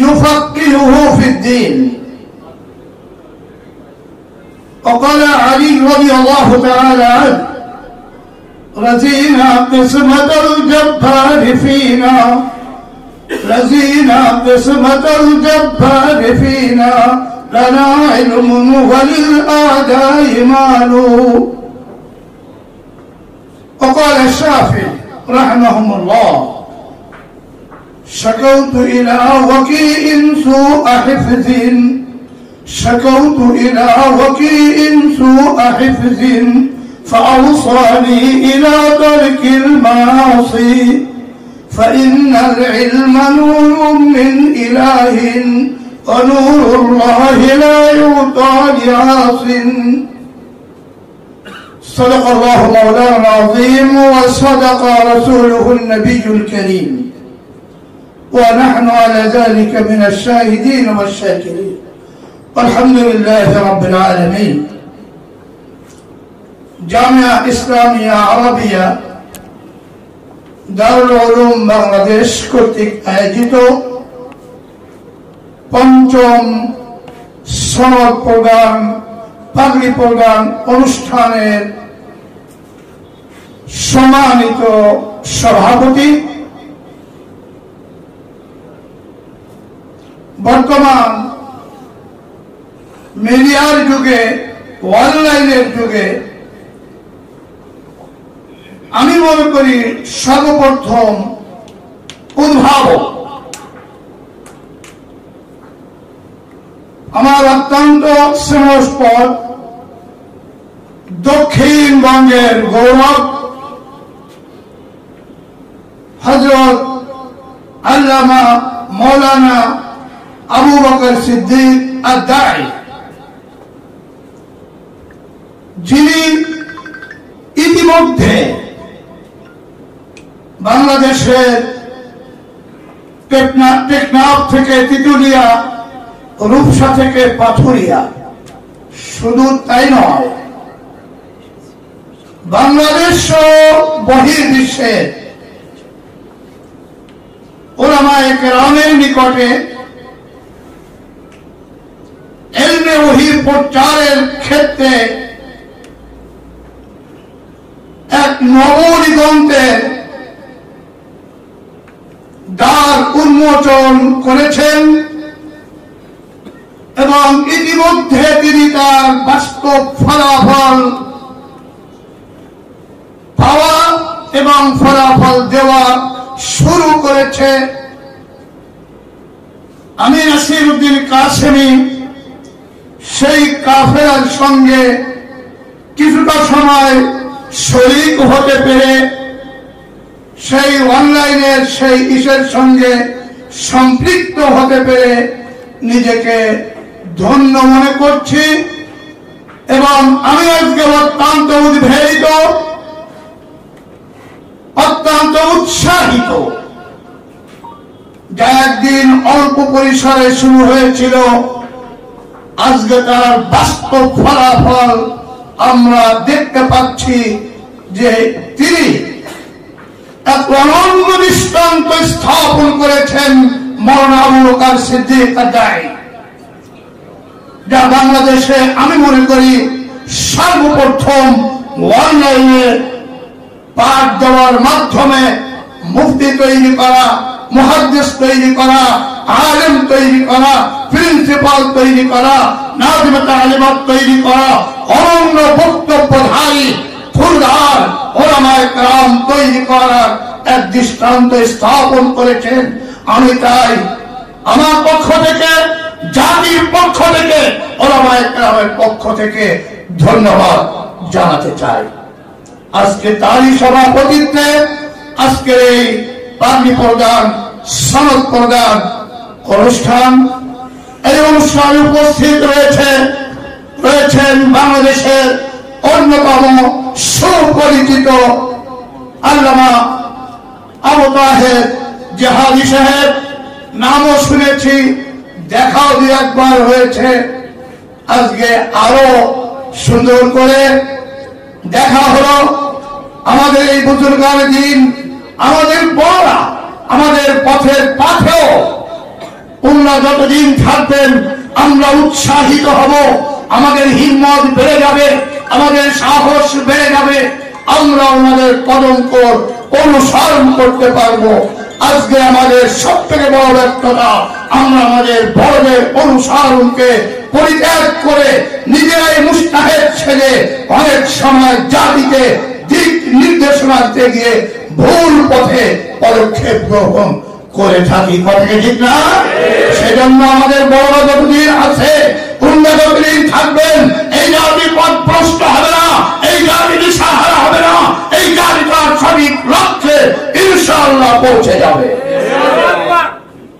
Speaker 4: يفقهه في الدين. وقال علي رضي الله تعالى عنه: رزينا قسمة الجبار فينا، رزينا قسمة الجبار فينا، لنا علم وللأعداء مال. وقال الشافعي رحمهم الله: شكوت إلى وكيء سوء حفظ شكوت إلى وكيء سوء حفظ فأوصاني إلى ترك المعاصي فإن العلم نور من إله ونور الله لا يعطى لعاصٍ صدق الله مولانا العظيم وصدق رسوله النبي الكريم ونحن على ذلك من الشاهدين والشاكرين والحمد لله رب العالمين জামিয়া ইসলামিয়া আরাবিয়া দারুল উলুম বাংলাদেশ কর্তৃক আয়োজিত পঞ্চম সনদ প্রদান পাগড়ি প্রদান অনুষ্ঠানের সম্মানিত সভাপতি, বর্তমান মিডিয়ার যুগে অনলাইনের যুগে আমি মনে করি সর্বপ্রথম উদ্ভাবক আমার অত্যন্ত স্নেহস্পদ দক্ষিণবঙ্গের গৌরব হযরত আল্লামা মৌলানা আবু বকর সিদ্দিক আদ-দাঈ, যিনি ইতিমধ্যে বাংলাদেশের টেকনাফ থেকে তিতুলিয়া, রূপসা থেকে পাথুরিয়া, শুধু তাই নয় বাংলাদেশ বহির্বিশ্বের উলামায়ে কেরামের নিকটে ইলমে ওহী প্রচারের ক্ষেত্রে এক নবদিগন্তের দ্বার উন্মোচন করেছেন এবং ইতিমধ্যে তিনি তার বাস্তব ফলাফল পাওয়া এবং ফলাফল দেওয়া শুরু করেছে। আমি নাসিরউদ্দিন কাসেমী সেই কাফেলার সঙ্গে কিছুটা সময় শরীক হতে পেরে সেই অনলাইনের সেই ইসের সঙ্গে সম্পৃক্ত হতে পেরে নিজেকে ধন্য মনে করছি এবং আমি আজকে অত্যন্ত উদ্বেলিত, অত্যন্ত উৎসাহিত। যা একদিন অল্প পরিসরে শুরু হয়েছিল, আজকে তার বাস্তব ফলাফল আমরা দেখতে পাচ্ছি যে তিনি এক অনন্য দৃষ্টান্ত স্থাপন করেছেন মওলানা আবু বকর সিদ্দিক আদ-দাঈ, যা বাংলাদেশে আমি মনে করি সর্বপ্রথম অনলাইনে পাঠ দেওয়ার মাধ্যমে মুফতি তৈরি করা, মুহাদ্দিস তৈরি করা, আলেম তৈরি করা, প্রিন্সিপাল তৈরি করা, নাযিম তালিমাত তৈরি করা, অনন্য বক্তব্যধারী ফুলদার উলামায়ে কেরাম তৈরি করার এক দৃষ্টান্ত স্থাপন করেছেন। আমি তাই আমার পক্ষ থেকে, জাতির পক্ষ থেকে, উলামায়ে কেরামের পক্ষ থেকে ধন্যবাদ জানাতে চাই। আজকে তারই সভাপতিত্বে আজকের এই পাগড়ি প্রদান, সনদ প্রদান অনুষ্ঠান, এই অনুষ্ঠানে উপস্থিত রয়েছেন বাংলাদেশের অন্যতম সুপরিচিত আল্লামা আবু তাহের জিহাদি সাহেব, নামও শুনেছি, দেখাও দু একবার হয়েছে। আজকে আরো সুন্দর করে দেখা হলো। আমাদের এই বুজুর্গান দিন, আমাদের বড়রা, আমাদের পথের পাথেও উল্লাহ যতদিন থাকবেন আমরা উৎসাহিত হব, আমাদের হিম্মত বেড়ে যাবে, আমাদের সাহস বেড়ে যাবে, আমরা আমাদের কদম অনুসরণ করতে পারবো। আজকে আমাদের সব থেকে বড় ব্যর্থতা, আমরা আমাদের বড়দের অনুসরণকে পরিত্যাগ করে নিজেরাই মুস্তাহেদ ছেড়ে অনেক সময় জাতিকে দিক নির্দেশনা দিতে গিয়ে ভুল পথে পদক্ষেপ গ্রহণ করে থাকি, কথা কি ঠিক না? সেজন্য আমাদের বড় যতদিন আছে, উন্নত যতদিন থাকবেন, এই জাতি পথভ্রষ্ট হবে না, এই জাতি দিশাহারা হবে না, এই জাতি তার সঠিক লক্ষ্যে ইনশাআল্লাহ পৌঁছে যাবে।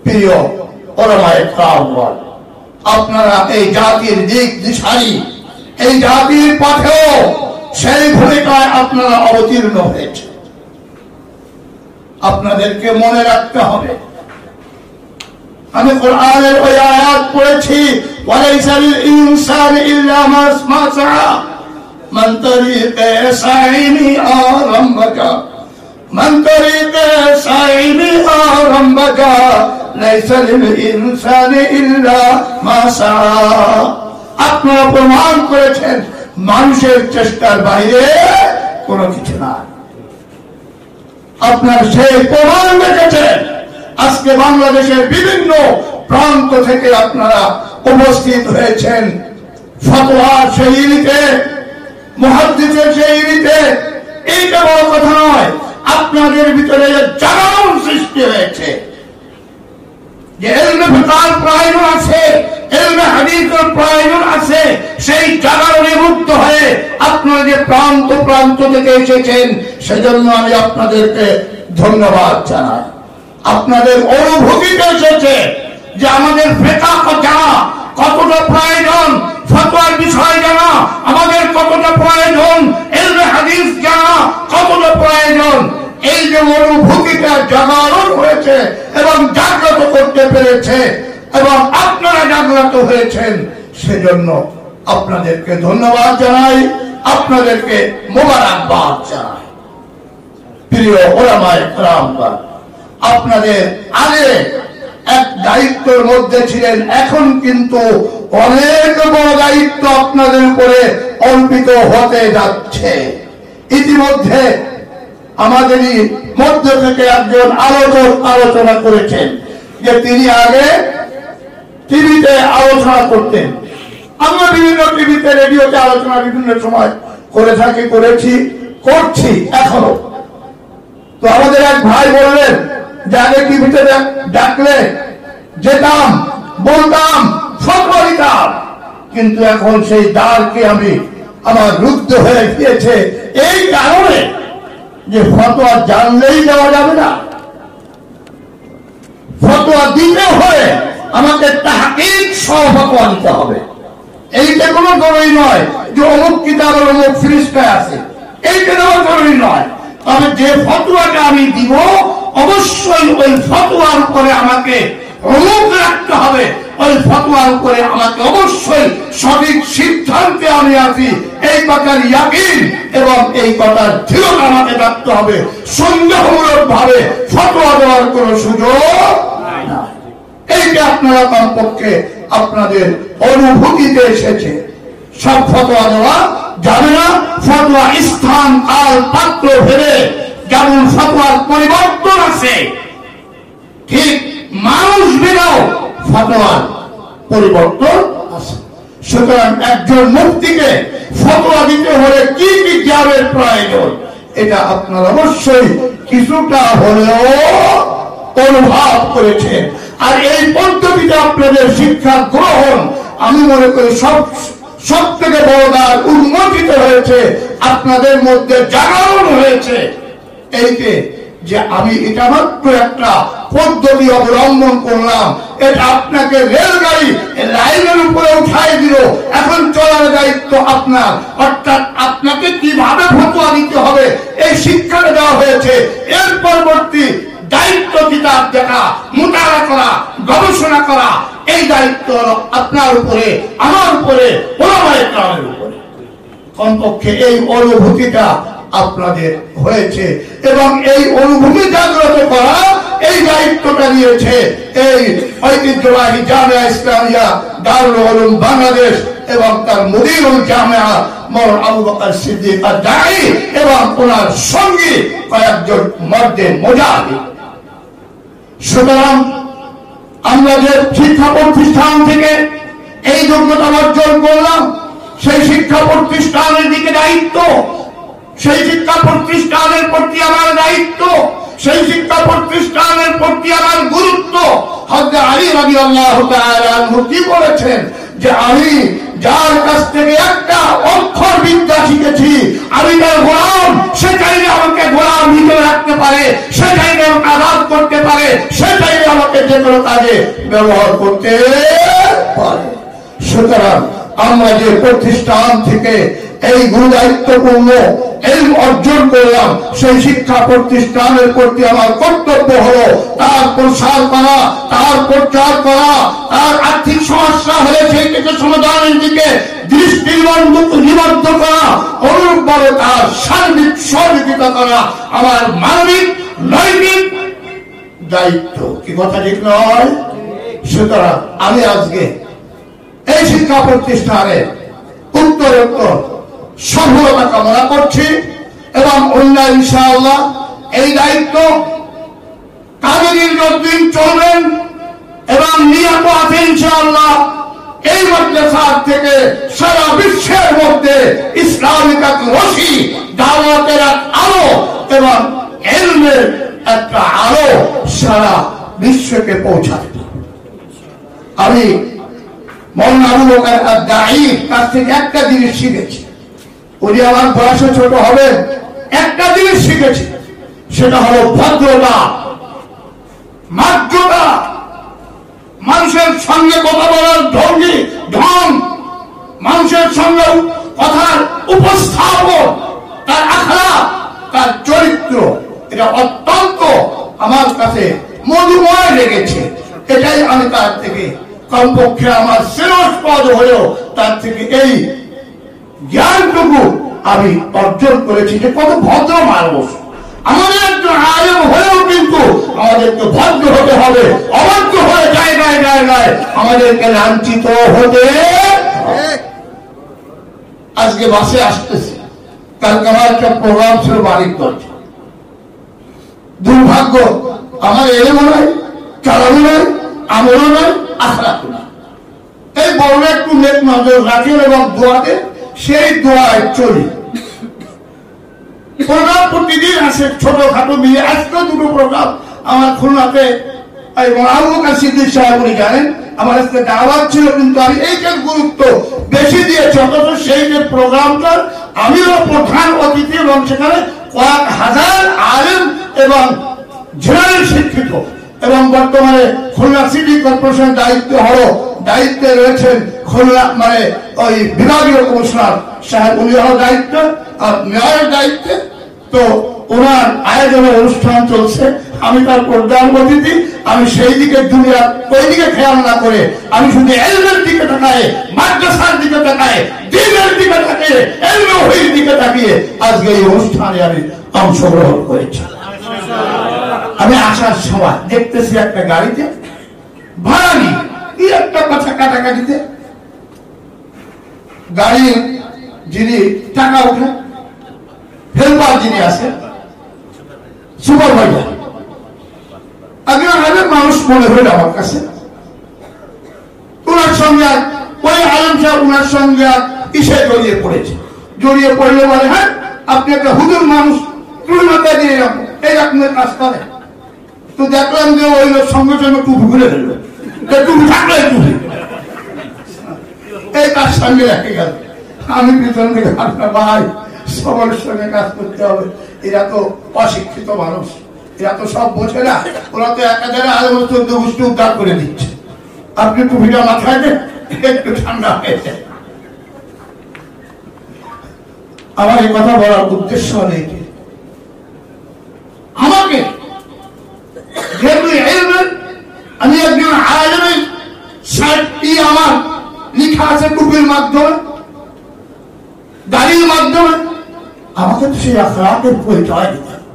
Speaker 4: প্রিয় ওলামায়ে কেরাম, আপনারা এই জাতির দিক দিশারি, এই জাতির পথেও সেই ভূমিকায় আপনারা অবতীর্ণ হয়েছে। আপনাদেরকে মনে রাখতে হবে, আমি কোরআনের ওই আয়াত পড়েছি, ওয়ালাইসা লিল ইনসানি ইল্লা মা সাআ মান তারিকা সাইনি আরাম্বাকা মান তারিকা সাইনি আরাম্বাকা লাইসা লিল ইনসানি ইল্লা মা সাআ। আপনারা প্রমাণ করেছেন মানুষের চেষ্টার বাইরে কোনো কিছু না। আপনার সেই প্রমাণ রেখেছেন। আজকে বাংলাদেশের বিভিন্ন প্রান্ত থেকে আপনারা উপস্থিত হয়েছেন ফতোয়ার সেই ইলিতে, মুহাদ্দিসের সেই ইলিতে। এইটা বড় কথা নয়, আপনাদের ভিতরে জাগরণ সৃষ্টি হয়েছে, যে ইলমে ফিকহের প্রয়োজন আছে, ইলমে হাদিসের প্রয়োজন আছে। সেই জাগরণে মুক্ত হয়ে আপনারা যে প্রান্ত প্রান্ত থেকে এসেছেন, সেজন্য আমি আপনাদেরকে ধন্যবাদ জানাই। আপনাদের অনুভূতিতে এসেছে যে আমাদের ফিকহ জানা কতটা প্রয়োজন, ফতোয়ার বিষয় জানা আমাদের কতটা প্রয়োজন, ইলমে হাদিস জানা কতটা প্রয়োজন। এই যে অনুভূতিটা জাগরণ হয়েছে এবং জাগ্রত করতে পেরেছে এবং আপনারা জাগ্রত হয়েছেন, সেজন্য আপনাদেরকে ধন্যবাদ জানাই, আপনাদেরকে মোবারকবাদ জানাই। প্রিয় ওলামায়ে কেরাম, আপনাদের আগে এক দায়িত্বের মধ্যে ছিলেন, এখন কিন্তু অনেক বড় দায়িত্ব আপনাদের উপরে অর্পিত হতে যাচ্ছে। ইতিমধ্যে আমাদেরই মধ্য থেকে একজন আলোচক আলোচনা করেছেন যে তিনি আগে টিভিতে আলোচনা করতেন। আমরা বিভিন্ন টিভিতে, রেডিওতে আলোচনা বিভিন্ন সময় করে থাকি, করেছি, করছি এখনো। তো আমাদের এক ভাই বললেন যে আগে টিভিতে ডাকলে যেতাম, বলতাম, ফতোয়া দিতাম, কিন্তু এখন সেই দ্বারকে আমি আমার রুদ্ধ হয়ে গিয়েছে। এই কারণে যে ফতোয়া জানলেই দেওয়া যাবে না, ফতোয়া দিতে হলে আমাকে তাহকিক সহ ফতোয়া দিতে হবে। এইটা কোনো জরুরি নয় যে অমুক কিতাবের অমুক ফিরিস্তায় আছে, এইটা দেওয়া জরুরি নয়। তবে যে ফতোয়াটা আমি দিব, অবশ্যই ওই ফতোয়ার উপরে আমাকে অমুক রাখতে হবে, ওই ফতোয়ার উপরে আমাকে অবশ্যই সঠিক সিদ্ধান্তে আমি আছি, এই কথার ইয়াকিন এবং এই কথার দৃঢ়তা আমাকে রাখতে হবে। সন্দেহমূলক ভাবে ফতোয়া দেওয়ার কোন সুযোগ নাই। এইটা আপনারা কমপক্ষে আপনাদের অনুভূতিতে এসেছে। সব ফতোয়া দেওয়া যাবে না। ফতোয়া স্থান, কাল, পাত্র ভেবে যেমন ফতোয়ার পরিবর্তন আছে, ঠিক মানুষ ভেবেও ফতোয়ার পরিবর্তন আছে। সুতরাং একজন মুফতিকে ফতোয়া দিতে হলে কি কি জ্ঞানের প্রয়োজন, এটা আপনারা অবশ্যই কিছুটা হলেও অনুভব করেছেন। আর এই পদ্ধতিতে আপনাদের শিক্ষা গ্রহণ, আমি মনে করি সব থেকে বড় দ্বার উন্মোচিত হয়েছে, আপনাদের মধ্যে জাগরণ হয়েছে। এইতে যে আমি এটা মাত্র একটা পদ্ধতি অবলম্বন করলাম, এটা আপনাকে রেলগাড়ি লাইনের উপরে উঠাই দিল, এখন চলার দায়িত্ব আপনার। অর্থাৎ আপনাকে কিভাবে ফতোয়া দিতে হবে এই শিক্ষাটা দেওয়া হয়েছে। এর পরবর্তী দায়িত্ব কিতাব দেখা, মোতালা করা, গবেষণা করা, এই দায়িত্ব আপনার উপরে, আমার উপরে, ওলামায়ে কেরামের উপরে। কমপক্ষে এই অনুভূতিটা আপনাদের হয়েছে এবং এই অনুভূতি জাগ্রত করা, এই দায়িত্বটা নিয়েছে এই ঐতিহ্যবাহী জামিয়া ইসলামিয়া দারুল উলুম বাংলাদেশ এবং তার মুদিরুল জামিয়া মওলানা আবু বকর সিদ্দিক আদ-দাঈ এবং ওনার সঙ্গী কয়েকজন মর্দে মুজাহিদ। সুতরাং আমরা যে শিক্ষা প্রতিষ্ঠান থেকে এই যোগ্যতা অর্জন করলাম, সেই শিক্ষা প্রতিষ্ঠানের দিকে দায়িত্ব, সেই শিক্ষা প্রতিষ্ঠানের প্রতি আমার দায়িত্ব, সেই শিক্ষা প্রতিষ্ঠানের প্রতি আমার গুরুত্ব। হযরত আলী রাদিয়াল্লাহু তাআলা আনহু কি বলেছেন যে আমি যার কাছ থেকে একটা অক্ষর বিদ্যা শিখেছি, আমি তার গোলাম, সে চাইলে আমাকে গোলাম হিসেবে রাখতে পারে, সে চাইলে আমাকে আজাদ করতে পারে, সে চাইলে আমাকে যে কোনো কাজে ব্যবহার করতে পারে। সুতরাং আমরা যে প্রতিষ্ঠান থেকে এই গুরুদায়িত্বপূর্ণ এই অর্জন করলাম, সেই শিক্ষা প্রতিষ্ঠানের প্রতি আমার কর্তব্য হলো তার প্রসার করা, তার প্রচার করা, তার আর্থিক সমস্যা হলে সেই থেকে সমাধানের দিকে দৃষ্টি নিবদ্ধ করা, অনুরূপভাবে তার সার্বিক সহযোগিতা করা আমার মানবিক নৈতিক দায়িত্ব। কি কথা ঠিক নয়? সুতরাং আমি আজকে এই শিক্ষা প্রতিষ্ঠানে উত্তরোত্তর সফলতা কামনা করছি এবং অন্যায় ইনশাআল্লাহ এই দায়িত্ব কাজের যতদিন চলবেন এবং নিয়ত আছে ইনশাআল্লাহ এই মাদ্রাসা থেকে সারা বিশ্বের মধ্যে ইসলামিক এক রশি, দাওয়াতের এক আলো এবং ইলমের একটা আলো সারা বিশ্বকে পৌঁছাবে। আমি মৌলানা আবু বকর আদ-দাঈর কাছ থেকে একটা জিনিস শিখেছি, উনি আমার বয়সে ছোট হবে, একটা জিনিস শিখেছি, সেটা হলো ভদ্রতা, মার্জনা, মানুষের সঙ্গে কথা বলার ভঙ্গি, ঢং, মানুষের সঙ্গে কথার উপস্থাপন, তার আখলাক, তার চরিত্র, এটা অত্যন্ত আমার কাছে মধুময় লেগেছে। এটাই আমি তার থেকে কমপক্ষে আমার শ্রেণস্পদ হয়েও তার থেকে এই জ্ঞানটুকু আমি অর্জন করেছি যে কত ভদ্র মানুষ। আমাদের একজন আলেম হয়েও কিন্তু আমাদেরকে ভদ্র হতে হবে, অভদ্র হয়ে জায়গায় জায়গায় আমাদেরকে লাঞ্ছিত হতে। আজকে বাসে আসতেছি, কালকে আমার একটা প্রোগ্রাম ছিল মানিকগঞ্জ। দুর্ভাগ্য আমার এলেমও নয়, চালানো নয়, আমলও নয়, আখলাকও নয়। এই বড় একটু নেক নজর রাখেন এবং দোয়াতে সেই দোয়ায় চলি। প্রোগ্রাম প্রতিদিন আসে ছোটখাটো মিলে, আজকে দুটো প্রোগ্রাম আমার খুলনাতে আবু বকর সিদ্দিক সাহেব উনি জানেন আমার আজকে দাওয়াত ছিল, কিন্তু আমি এইটার গুরুত্ব বেশি দিয়েছি। অথচ সেই যে প্রোগ্রামটার আমিও প্রধান অতিথি এবং সেখানে কয়েক হাজার আলেম এবং জেনারেল শিক্ষিত এবং বর্তমানে খুলনা সিটি কর্পোরেশন দায়িত্বে রয়েছেন খুলনা মানে ওই বিভাগীয় কমিশনার সাহেব, উনি হলো দায়িত্ব আর মেয়রের দায়িত্বে। তো ওনার আয়োজনে অনুষ্ঠান চলছে, আমি তার প্রধান অতিথি। আমি সেই দিকে দুনিয়া ওই দিকে খেয়াল না করে আমি শুধু এলমের দিকে তাকায়, মাদ্রাসার দিকে তাকায়, দ্বীনের দিকে তাকিয়ে, এলমে ওহির দিকে তাকিয়ে আজকে এই অনুষ্ঠানে আমি অংশগ্রহণ করেছি। আমি আসার সময় দেখতেছি একটা গাড়িতে ভাড়া নিয়ে কি একটা কথা কাটাকাটিতে গাড়ির যিনি টাকা উঠে হেল্পার যিনি আছে সুপারভাইজার, আগে মানুষ মনে হইল আমার কাছে। ওনার সঙ্গে ওই আলম সাহেব ওনার সঙ্গে কিসে জড়িয়ে পড়েছে, জড়িয়ে পড়লে বলে হ্যাঁ আপনি একটা হুজুর মানুষ, তুমি মাথায় দিয়ে এই আপনার কাজ করে। তো দেখলাম যে ওই সঙ্গে সঙ্গে টুপি ঘুরে ফেলবে, টুপি থাকলে টুপি এই তার সঙ্গে রেখে গেল। আমি পিছন থেকে ভাই সবার সঙ্গে কাজ করতে হবে, এরা তো অশিক্ষিত মানুষ, এরা তো সব বোঝে না, ওরা তো একাধারে আলো 14 গোষ্ঠী উদ্ধার করে দিচ্ছে। আপনি টুপিটা মাথায় দেন, একটু ঠান্ডা হয়ে যায়। আমার এই কথা বলার উদ্দেশ্য হলে আমাকে যেহেতু আমি একজন আলেমের সাইটটি আমার লেখা আছে টুপির মাধ্যমে, গাড়ির মাধ্যমে, আমাকে তো সেই আখলাকের পরিচয় দিতে হবে।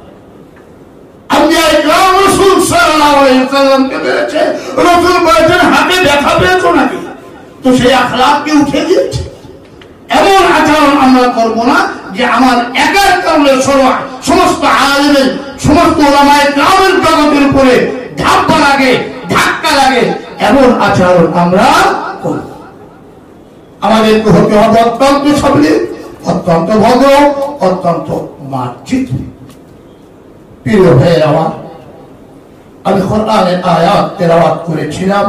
Speaker 4: আপনি রাসূল সাল্লাল্লাহু আলাইহি ওয়াসাল্লামকে বলেছে, রাসূল বলেছেন হাতে দেখা পেয়েছো নাকি, তো সেই আখলাককে উঠে দিয়েছে। এমন আচরণ আমরা করব না যে আমার একার কারণে সমস্ত আলেমের সমস্ত ওলামায়ে কেরামের জগতের উপরে ধাপ্পা লাগে, ধাক্কা লাগে, এমন আচরণ আমরা করব। আমাদেরকে হতে হবে অত্যন্ত সবলীল, অত্যন্ত ভদ্র, অত্যন্ত মার্জিত। প্রিয় ভাইয়ের আমার, আমি কোরআনের আয়াত তেলাওয়াত করেছিলাম,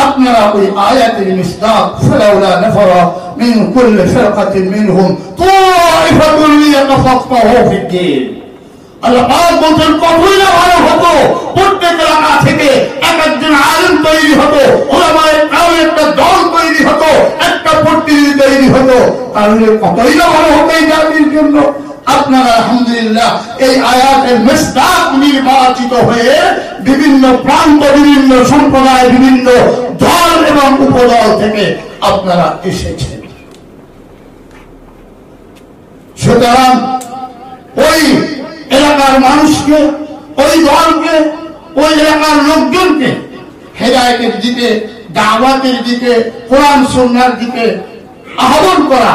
Speaker 4: আপনারা ওই আয়াতের মিসদাক ফালাউলা নাফারা মিন কুল্লি ফিরকাতিন মিনহুম তাইফাতুন লিয়াতাফাক্কাহু ফিদ-দীন। আল্লাহ পাক বলেন কতই না ভালো হতো প্রত্যেক এলাকা থেকে একজন আলেম তৈরি হতো, ওলামায়ে কেরামের একটা দল তৈরি হতো, একটা প্রতিনিধি তৈরি হতো, তাহলে কতই না ভালো হতো এই জাতির জন্য। আপনারা আলহামদুলিল্লাহ এই আয়াতের মিসদাক নির্বাচিত হয়ে বিভিন্ন প্রান্ত, বিভিন্ন সম্প্রদায়, বিভিন্ন দল এবং উপদল থেকে আপনারা এসেছেন। সুতরাং ওই এলাকার মানুষকে, ওই দলকে, ওই এলাকার লোকজনকে হেদায়েতের দিকে, দাওয়াতের দিকে, কোরআন সুন্নাহর দিকে আহ্বান করা,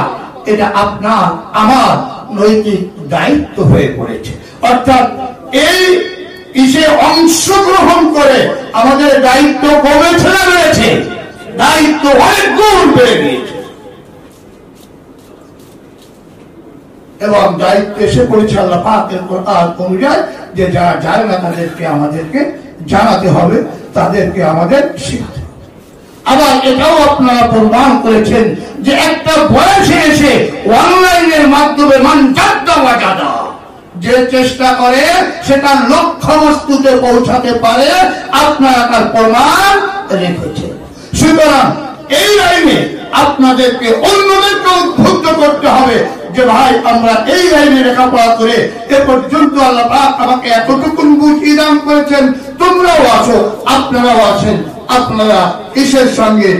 Speaker 4: এটা আপনার আমার নৈতিক দায়িত্ব হয়ে পড়েছে। অর্থাৎ এই ইসে অংশগ্রহণ করে আমাদের দায়িত্ব কমেছে না বেড়েছে? দায়িত্ব অনেক গুণ বেড়ে গিয়েছে এবং দায়িত্ব এসে পড়েছে আল্লাহ পাকের কোরআন অনুযায়ী যে যারা যায় না তাদেরকে আমাদেরকে জানাতে হবে, তাদেরকে আমাদের শিখাতে হবে। আবার এটাও আপনারা প্রমাণ করেছেন যে একটা বয়সে এসে অনলাইনের মাধ্যমে যে চেষ্টা করে সেটা লক্ষ্য বস্তুতে পৌঁছাতে পারে, আপনারা তার প্রমাণ রেখেছেন। সুতরাং এই লাইনে আপনাদেরকে অন্যদেরকে উদ্বুদ্ধ করতে হবে যে ভাই আমরা এই লাইনে লেখাপড়া করে এ পর্যন্ত আল্লাহ পাক আমাকে এতটুকু বুঝিয়ে দান করেছেন, তোমরাও আছো, আপনারাও আছেন, আপনারা কিসের সঙ্গে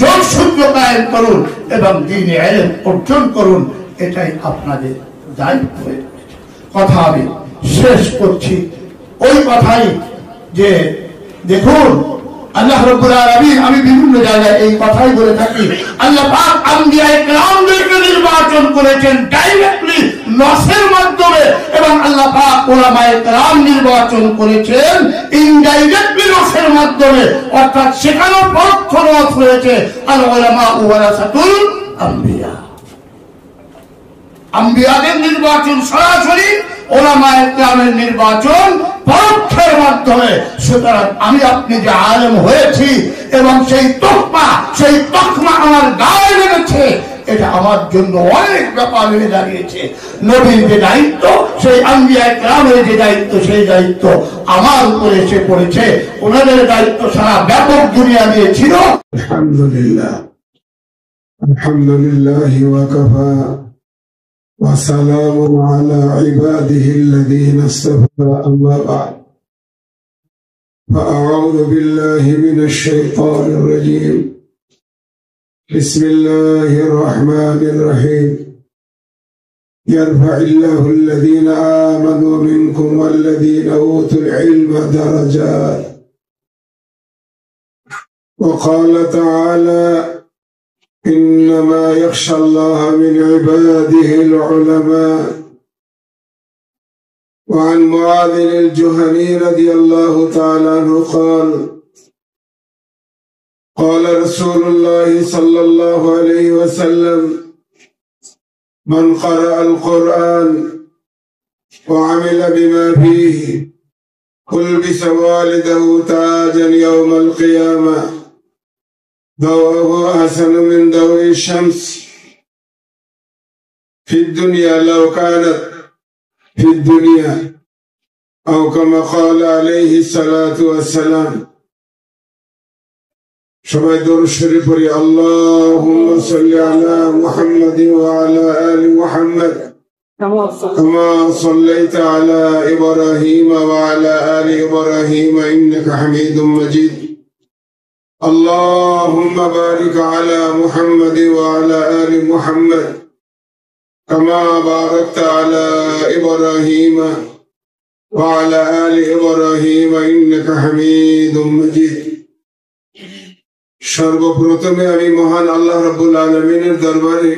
Speaker 4: যোগসূত্র কায়েম করুন এবং দ্বীনে ইলম অর্জন করুন, এটাই আপনাদের দায়িত্ব। কথা আমি শেষ করছি ওই কথাই যে দেখুন আল্লাহ রাব্বুল আলামিন, আমি বিভিন্ন জায়গায় এই কথাই বলে থাকি, আল্লাহ পাক আম্বিয়ায়ে কেরামদেরকে নির্বাচন করেছেন ডাইরেক্টলি নসের মাধ্যমে, এবং আল্লাহ পাক উলামায়ে কেরাম নির্বাচন করেছেন ইনডাইরেক্টলি নসের মাধ্যমে। অর্থাৎ সেখানেও পরোক্ষ নস রয়েছে। আল উলামা ওয়ারাসাতুল আম্বিয়া, আম্বিয়াদের নির্বাচন সরাসরি, উলামায়ে কেরামের নির্বাচন পরোক্ষের মাধ্যমে। সুতরাং আমি আপনি যে আলেম হয়েছি এবং সেই তকমা আমার গায়ে লেগেছে, এটা আমার জন্য অনেক ব্যাপার হয়ে দাঁড়িয়েছে। নবীর যে দায়িত্ব, সেই আম্বিয়ায়ে কেরামের যে দায়িত্ব, সেই দায়িত্ব আমার উপরে এসে পড়েছে। ওনাদের দায়িত্ব সারা ব্যাপক দুনিয়া দিয়ে ছিল।
Speaker 6: আলহামদুলিল্লাহ, আলহামদুলিল্লাহ ওয়াকাফা وسلام على عباده الذين اصطفى أما بعد فأعوذ بالله من الشيطان الرجيم بسم الله الرحمن الرحيم يرفع الله الذين آمنوا منكم والذين أوتوا العلم درجات وقال تعالى إنما يخشى الله من عباده العلماء. وعن معاذ الجهني رضي الله تعالى عنه قال قال رسول الله صلى الله عليه وسلم من قرأ القرآن وعمل بما فيه ألبس والده تاجا يوم القيامة ضوءه أحسن من ضوء الشمس في الدنيا لو كانت في الدنيا أو كما قال عليه الصلاة والسلام. সবাই দরুদ শরীফ পড়ি। আল্লাহুম্মা সাল্লি আলা মুহাম্মাদ ওয়া আলা আলি মুহাম্মাদ কামা সাল্লাইতা আলা ইব্রাহিম ওয়া আলা আলি ইব্রাহিম ইন্নাকা হামিদুম মাজিদ। اللهم بارك على محمد وعلى آل محمد كما باركت على إبراهيم وعلى آل إبراهيم إنك حميد مجيد। সর্বপ্রথমে আমি মহান আল্লাহ রাব্বুল আলামিনের দরবারে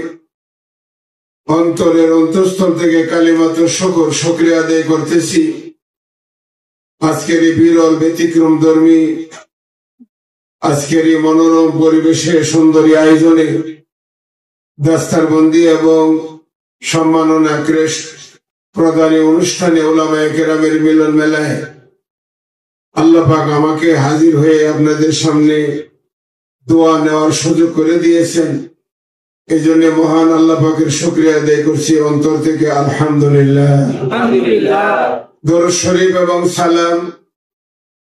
Speaker 6: অন্তরের অন্তঃস্থল থেকে কালিমাতুর শুকরিয়া আদায় করতেছি। আজকের এই বিরল ব্যতিক্রম ধর্মী, আজকের এই মনোরম পরিবেশে, সুন্দরী আয়োজনে দাস্তারবন্দি এবং সম্মাননা ক্রেস্ট প্রধানী অনুষ্ঠানে উলামায়ে কেরামের মিলন মেলায় আল্লাহ পাক আমাকে হাজির হয়ে আপনাদের সামনে দোয়া নেওয়ার সুযোগ করে দিয়েছেন। এই জন্য মহান আল্লাহ পাকের শুকরিয়া আদায় করছি অন্তর থেকে, আলহামদুলিল্লাহ। দরুদ শরীফ এবং সালাম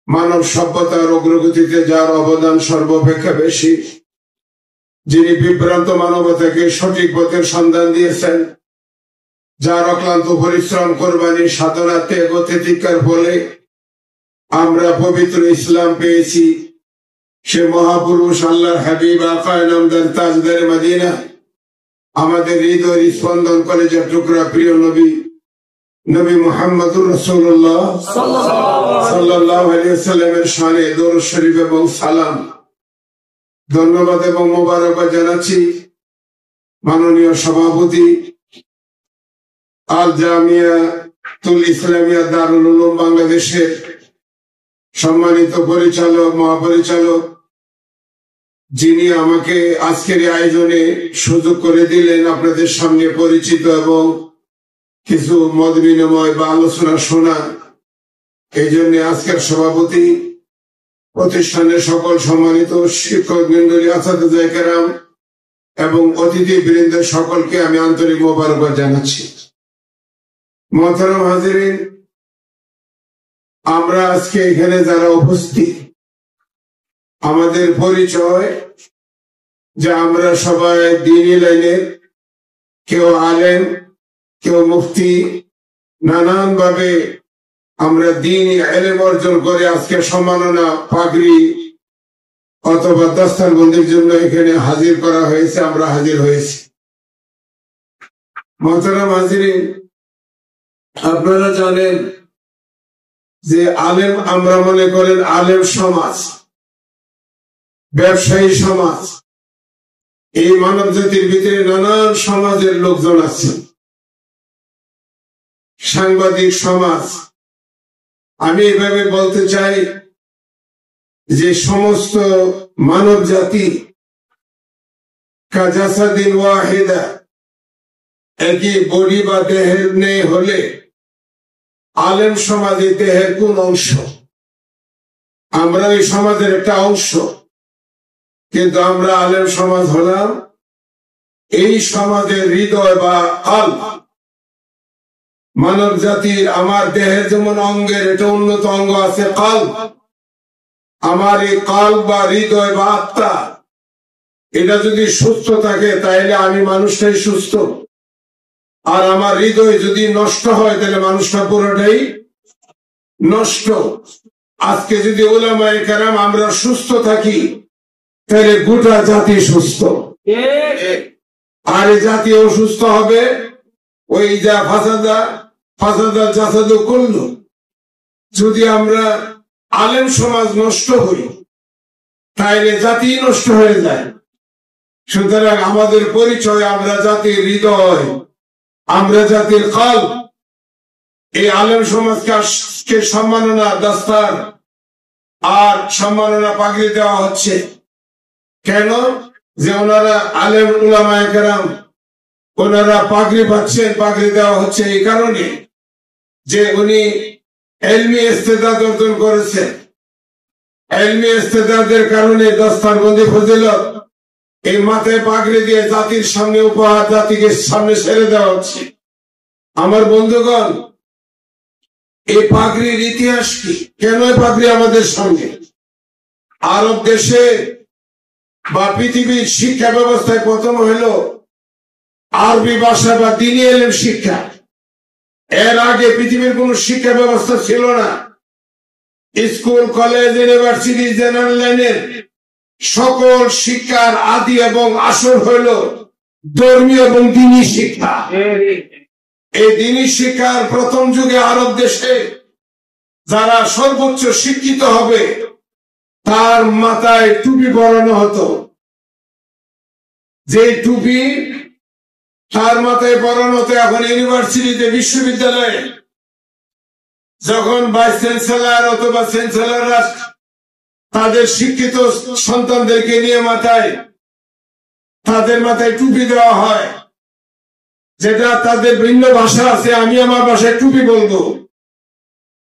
Speaker 6: মানব সভ্যতার অগ্রগতিতে যার অবদান সর্বাপেক্ষা বেশি, যিনি বিভ্রান্ত মানবতাকে সঠিক পথের সন্ধান দিয়েছেন, যার অক্লান্ত পরিশ্রম, কোরবানি, সাধনা, ত্যাগ ও তিতিক্ষার ফলে আমরা পবিত্র ইসলাম পেয়েছি, সে মহাপুরুষ আল্লাহর হাবিব আকা নামদার তাজদার মদিনা, আমাদের হৃদয় স্পন্দন কলেজের টুকরা প্রিয় নবী নবী মুহাম্মদুর রাসূলুল্লাহ সাল্লাল্লাহু আলাইহি ওয়াসাল্লামের শানে দরুদ শরীফ এবং সালাম ধন্যবাদ এবং মোবারকবাদ জানাচ্ছি মাননীয় সভাপতি আল জামিয়াতুল ইসলামিয়া দারুল উলুম বাংলাদেশের সম্মানিত পরিচালক, মহাপরিচালক, যিনি আমাকে আজকের আয়োজনে সুযোগ করে দিলেন আপনাদের সামনে পরিচিত এবং কিছু মত বিনিময় বা আলোচনা শোনা। এই জন্য আজকের সভাপতি, প্রতিষ্ঠানের সকল সম্মানিত শিক্ষক মন্ডলী, আসাতিজা কেরাম এবং অতিথি বৃন্দ সকলকে আমি আন্তরিক মোবারকবাদ জানাচ্ছি। মোহতারাম হাজিরিন, আমরা আজকে এখানে যারা উপস্থিত, আমাদের পরিচয় যে আমরা সবাই দ্বীনি লাইনের, কেউ আলেম, কেউ মুফতি, নানান ভাবে আমরা দ্বীনি ইলম অর্জন করে আজকে সম্মাননা পাগড়ি অথবা দস্তারবন্দির জন্য এখানে হাজির করা হয়েছে, আমরা হাজির হয়েছি। মোহতারাম হাজিরিন, আপনারা জানেন যে আলেম আমরা মনে করেন আলেম সমাজ, ব্যবসায়ী সমাজ, এই মানব জাতির ভিতরে নানান সমাজের লোকজন আছে, সাংবাদিক সমাজ। আমি এভাবে বলতে চাই যে সমস্ত মানব জাতি কাজাসাদিন ওয়াহিদা, একই বডি বা দেহের নেই হলে আলেম সমাজে দেহের কোন অংশ? আমরা এই সমাজের একটা অংশ, কিন্তু আমরা আলেম সমাজ হলাম এই সমাজের হৃদয় বা কলব। মানব জাতির, আমার দেহের যেমন অঙ্গের এটা উন্নত অঙ্গ আছে কলব, আমার এই কলব বা হৃদয় বা আত্মা, এটা যদি সুস্থ থাকে তাহলে আমি মানুষটাই সুস্থ, আর আমার হৃদয় যদি নষ্ট হয় তাহলে মানুষটা পুরোটাই নষ্ট। আজকে যদি উলামায়ে কেরাম আমরা সুস্থ থাকি তাহলে গোটা জাতি সুস্থ, আর এই জাতি অসুস্থ হবে। ওই যা ফাসাদা জাসাদু করলো, যদি আমরা আলেম সমাজ নষ্ট হই তাহলে জাতি নষ্ট হয়ে যায়। সুতরাং আমাদের পরিচয়, আমরা জাতির হৃদয়, আমরা জাতির কলব। এই আলেম সমাজকে সম্মাননা দস্তার আর সম্মাননা পাগড়ি দেওয়া হচ্ছে কেন? যে ওনারা আলেম উলামায়ে কেরাম, ওনারা পাগড়ি পাচ্ছেন, পাগড়ি দেওয়া হচ্ছে এই কারণে যে উনি ইলমি ইস্তেদাদ অর্জন করেছেন। ইলমি ইস্তেদাদের কারণে দস্তারবন্দি ফজিলত, এই মাথায় পাগড়ি দিয়ে জাতির সামনে উপহার, জাতিকে সামনে ছেড়ে দেওয়া হচ্ছে। আমার বন্ধুগণ, এই পাগড়ির ইতিহাস কি? কেন পাগড়ি আমাদের সামনে? আরব দেশে বা পৃথিবীর শিক্ষা ব্যবস্থায় প্রথম হইল আরবি ভাষা বা দ্বীনি ইলম শিক্ষা। এর আগে পৃথিবীর কোন শিক্ষা ব্যবস্থা ছিল না। স্কুল, কলেজ, ইউনিভার্সিটি, জেনারেল লাইনের সকল শিক্ষার আদি এবং আসল হইল ধর্মীয় এবং দ্বীনি শিক্ষা। এই দ্বীনি শিক্ষার প্রথম যুগে আরব দেশে যারা সর্বোচ্চ শিক্ষিত হবে তার মাথায় টুপি পরানো হতো। যে টুপি তার মাথায় পরানো হতো, এখন ইউনিভার্সিটিতে, বিশ্ববিদ্যালয়ে যখন ভাইস চ্যান্সেলর অথবা চ্যান্সেলররা তাদের শিক্ষিত সন্তানদেরকে নিয়ে তাদের মাথায় টুপি দেওয়া হয়, যেটা তাদের ভিন্ন ভাষা আছে, আমি আমার ভাষায় টুপি বলবো,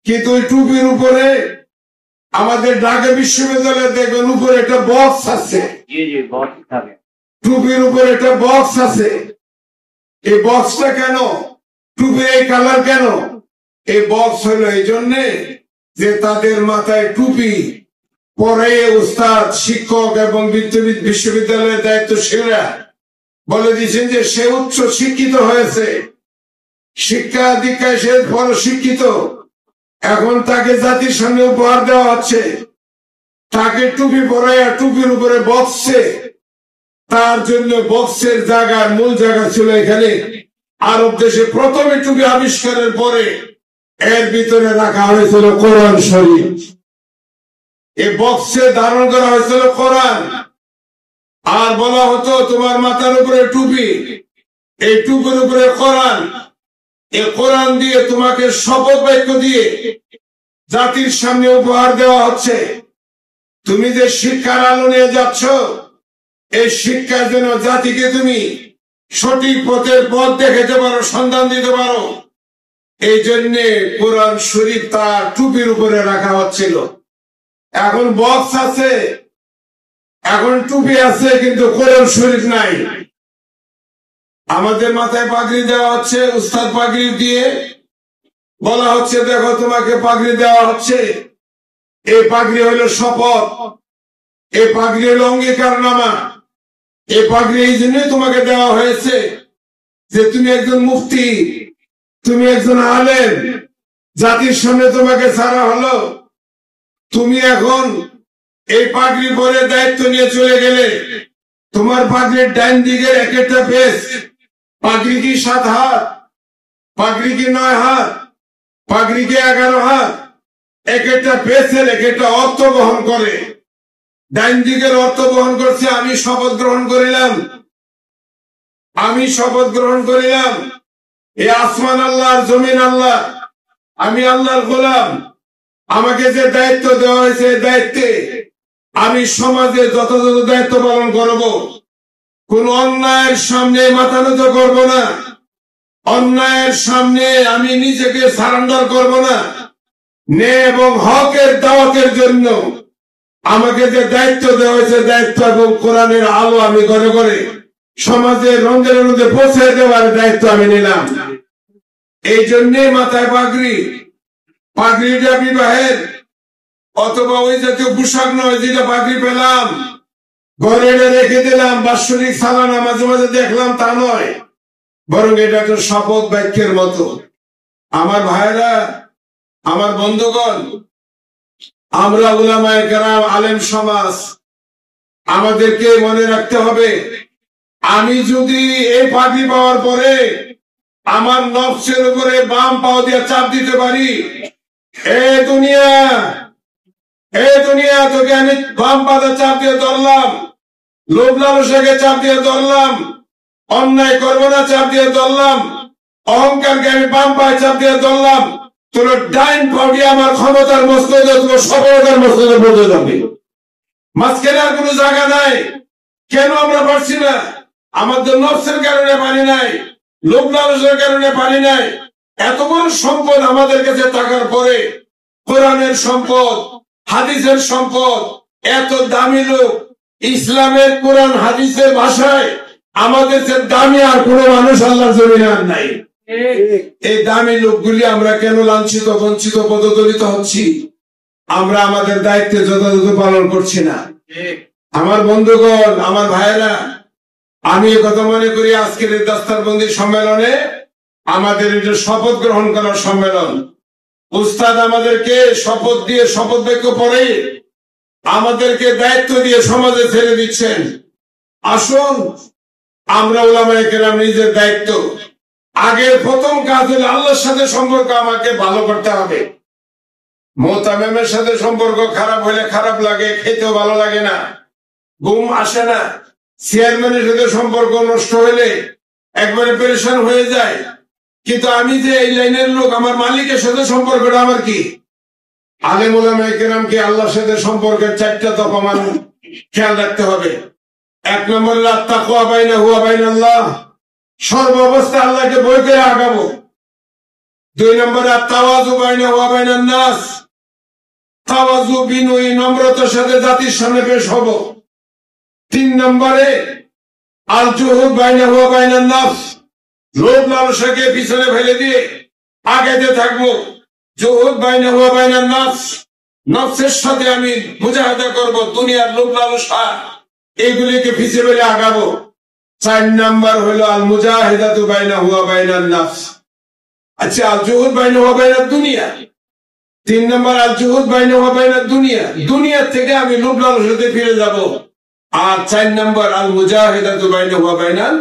Speaker 6: কিন্তু ওই টুপির উপরে আমাদের ঢাকা বিশ্ববিদ্যালয়ে দেখবেন উপরে একটা বক্স আছে, টুপির উপরে একটা বক্স আছে। এই বক্সটা কেন, টুপির এই কালার কেন? এই বক্স হলো এই জন্যে যে তাদের মাথায় টুপি পরে উস্তাদ, শিক্ষক এবং বিশ্ববিদ্যালয়ের দায়িত্বশীলরা বলে দিয়েছেন যে সে উচ্চ শিক্ষিত হয়েছে, শিক্ষা দীক্ষায় সে বড় শিক্ষিত, এখন তাকে জাতির সামনে উপহার দেওয়া হচ্ছে, তাকে টুপি পরাইয়া টুপির উপরে বক্সে, তার জন্য বক্সের জায়গার মূল জায়গা ছিল এখানে আরব দেশে প্রথমে টুপি আবিষ্কারের পরে এর ভিতরে রাখা হয়েছিল কোরআন শরীফ। এই বক্সে ধারণ করা হয়েছিল কোরআন, আর বলা হতো তোমার মাথার উপরে টুপি, এই টুপির উপরে কোরআন, এই কোরআন দিয়ে তোমাকে শপথ বাক্য দিয়ে জাতির সামনে উপহার দেওয়া হচ্ছে, তুমি যে শিক্ষার আলো নিয়ে যাচ্ছ, এই শিক্ষার জন্য জাতিকে তুমি সঠিক পথের পথ দেখাতে পারো, সন্ধান দিতে পারো। এই জন্য কোরআন শরীফ তার টুপির উপরে রাখা হচ্ছিল। এখন বক্স আছে, এখন টুপি আছে, কিন্তু কোরআন শরীফ নাই। আমাদের মাথায় পাগড়ি দেওয়া হচ্ছে, উস্তাদ পাগড়ি দিয়ে বলা হচ্ছে দেখো তোমাকে পাগড়ি দেওয়া হচ্ছে, এই পাগড়ি হলো শপথ, এই পাগড়ি হলো অঙ্গীকারনামা, এই পাগড়ি এই জন্যই তোমাকে দেওয়া হয়েছে যে তুমি একজন মুফতি, তুমি একজন আলেম, জাতির সামনে তোমাকে ছাড়া হলো, তুমি এখন এই পাগড়ি পরে দায়িত্ব নিয়ে চলে গেলে তোমার পাগড়ির ডাইন দিকের এক একটা পেস, পাগড়ি কি 7 হাত, পাগড়ি কি 9 হাত, পাগড়ি কি 11 হাত, এক একটা পেসের এক একটা অর্থ বহন করে। ডাইন দিকের অর্থ বহন করছে আমি শপথ গ্রহণ করিলাম, আমি শপথ গ্রহণ করিলাম এই আসমান আল্লাহর, জমিন আল্লাহ, আমি আল্লাহর গোলাম, আমাকে যে দায়িত্ব দেওয়া হয়েছে দায়িত্বে আমি সমাজে যথাযথ দায়িত্ব পালন করব, কোন অন্যায়ের সামনে মাথা নত করব না, অন্যায়ের সামনে আমি নিজেকে সারেন্ডার করব না, ন্যায় এবং হকের দাওয়াতের জন্য আমাকে যে দায়িত্ব দেওয়া হয়েছে দায়িত্ব এবং কোরআনের আলো আমি ঘরে ঘরে সমাজের রঙের মধ্যে পৌঁছে দেওয়ার দায়িত্ব আমি নিলাম। এই জন্যে মাথায় পাগড়ি, পাগড়িটা বিবাহের অথবা ওই জাতীয় পোশাক নয় যেটা পাগড়ি পেলাম ঘরে রেখে দিলাম, বাৎসরিক সালানা মাঝে মাঝে দেখলাম, তা নয়, বরং এটা একটা শপথ বাক্যের মতো। আমার ভাইরা, আমার বন্ধুগণ, আমরা উলামায়ে কেরাম, আলেম সমাজ, আমাদেরকে মনে রাখতে হবে, আমি যদি এই পাগড়ি পাওয়ার পরে আমার নফসের উপরে বাম পাও দিয়ে চাপ দিতে পারি, এ দুনিয়া তোকে আমি বাম পাতে চাপ দিয়ে ধরলাম, লোভ লালসাকে চাপ দিয়ে ধরলাম, অন্যায় করবো না চাপ দিয়ে ধরলাম, অহংকারকে আমি বাম পায়ে চাপ দিয়ে ধরলাম, তোর ডাইন পাউডি আমার ক্ষমতার মস্তদে, তোমার সফলতার মস্তদে পৌঁছে যাবে, মাঝখানে আর কোনো জায়গা নাই। কেন আমরা পারছি না? আমাদের নফসের কারণে পারি নাই, লোভ লালসের কারণে পারি নাই। এত বড় সম্পদ আমাদের কাছে থাকার পরে, কোরআনের সম্পদ, হাদিসের সম্পদ, এত দামি লোক, ইসলামের কোরআন হাদিসের ভাষায় আমাদের চেয়ে দামি আর কোন মানুষ আল্লাহর জমিনে আর নাই। এই দামি লোকগুলি আমরা কেন লাঞ্ছিত, বঞ্চিত, পদদলিত হচ্ছি? আমরা আমাদের দায়িত্ব যথাযথ পালন করছি না। আমার বন্ধুগণ, আমার ভাইয়েরা, আমি কথা মনে করি আজকের এই দাস্তারবন্দি সম্মেলনে আমাদের এটা শপথ গ্রহণ করার সম্মেলন। উস্তাদ আমাদেরকে শপথ দিয়ে, শপথ বাক্য পরে আমাদেরকে দায়িত্ব দিয়ে সমাজে ছেড়ে দিচ্ছেন। আসুন আমরা উলামায়ে কেরাম নিজের দায়িত্ব, আগে প্রথম কাজ হলো আল্লাহর সাথে সম্পর্ক আমাকে ভালো করতে হবে। মোতামেমের সাথে সম্পর্ক খারাপ হলে খারাপ লাগে, খেতেও ভালো লাগে না, ঘুম আসে না। চেয়ারম্যানের সাথে সম্পর্ক নষ্ট হলে একবারে পেরেশান হয়ে যায়। কিন্তু আমি যে এই লাইনের লোক, আমার মালিকের সাথে সম্পর্কটা আমার কি? আলেম উলামায়ে কেরামকে আল্লাহর সাথে সম্পর্কের 4টা দফা মানুষ খেয়াল রাখতে হবে। 1 নম্বরে আত-তাকওয়া বাইনাহু ওয়া বাইনাল্লাহ, সর্বাবস্থা আল্লাহকে বই করে আগাবো। 2 নম্বরে তাওয়াজু বাইনা ওয়া বাইনান নাস, তাওয়াজু বিনয়ী নম্রতার সাথে জাতির সামনে পেশ হব। 3 নম্বরে আল জুহুদ বাইনা ওয়া বাইনান নাফস, লোভ লালসাকে পিছনে ফেলে দিয়ে আগাইতে থাকবো। জুহুদ বাইনা ওয়া বাইনান নাফস, নফসের সাথে আমি মুজাহাদা করব, দুনিয়ার লোভ লালসা এগুলিকে পিছিয়ে ফেলে আগাবো। 4 নম্বর হলো আল মুজাহিদাতু বাইনা ওয়া বাইনান নাফস। আচ্ছা, আল জুহুদ বাইনা ওয়া বাইনাদ দুনিয়া। 3 নম্বর আল জুহুদ বাইনা ওয়া বাইনাদ দুনিয়া, দুনিয়া থেকে আমি লোভ লালসাতে ফিরে যাব। আর 4 নম্বর আল মুজাহিদাতু বাইনা ওয়া বাইনান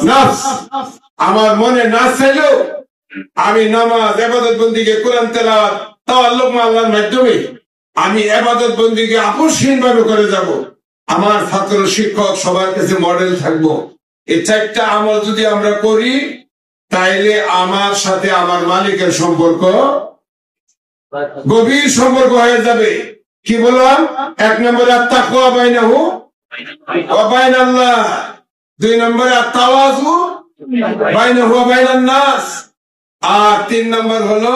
Speaker 6: নাফস, আমার মনে না চাইলেও আমি নামাজ, ইবাদত বন্দিকে, কোরআন তেলাওয়াত, তাওয়াল্লুক আল্লাহর মাধ্যমে আমি ইবাদত বন্দিকে আপোষহীন ভাবে করে যাব। আমার ছাত্র শিক্ষক সবার কাছে মডেল থাকবো। এই 4টা আমল যদি আমরা করি তাইলে আমার সাথে আমার মালিকের সম্পর্ক গভীর সম্পর্ক হয়ে যাবে। কি বললাম? 1 নম্বরে আত-তাকওয়া বাইনাহু ওয়া বাইনাল্লাহ, 2 নম্বরে আত-তাওয়াজু বাইনাহু ওয়া বাইনান নাস, আর 3 নম্বর হলো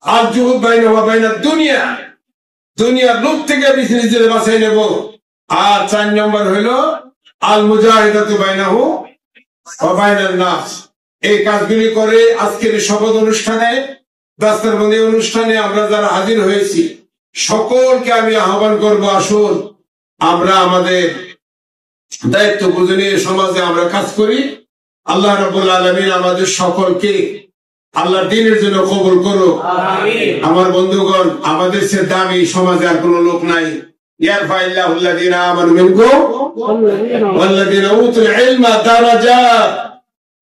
Speaker 6: আল জুহুদ বাইনাহু ওয়া বাইনাদ দুনিয়া, দুনিয়ার লোভ থেকে নিজেদের বাঁচাই নেব। আর 4 নম্বর হলো আল মুজাহিদাতু বাইনাহু ওয়া বাইনান নাস। এই কাজগুলি করে আজকের শপথ অনুষ্ঠানে, দাস্তারবন্দি অনুষ্ঠানে আমরা যারা হাজির হয়েছি সকলকে আমি আহ্বান করব, আসুন আমরা আমাদের দায়িত্ব বুঝে নিয়ে সমাজে আমরা কাজ করি। আল্লাহ রাব্বুল আলামিন আমাদের সকলকে আল্লাহর দ্বীনের জন্য কবুল করুক। আমার বন্ধুগণ, আমাদের সে দামি সমাজে আর কোন লোক নাই। ইয়ারফাইল্লাহু আল্লাযীনা আমানু মিনকুম ওয়াল্লাযীনা উতুল ইলমা দারাজাত।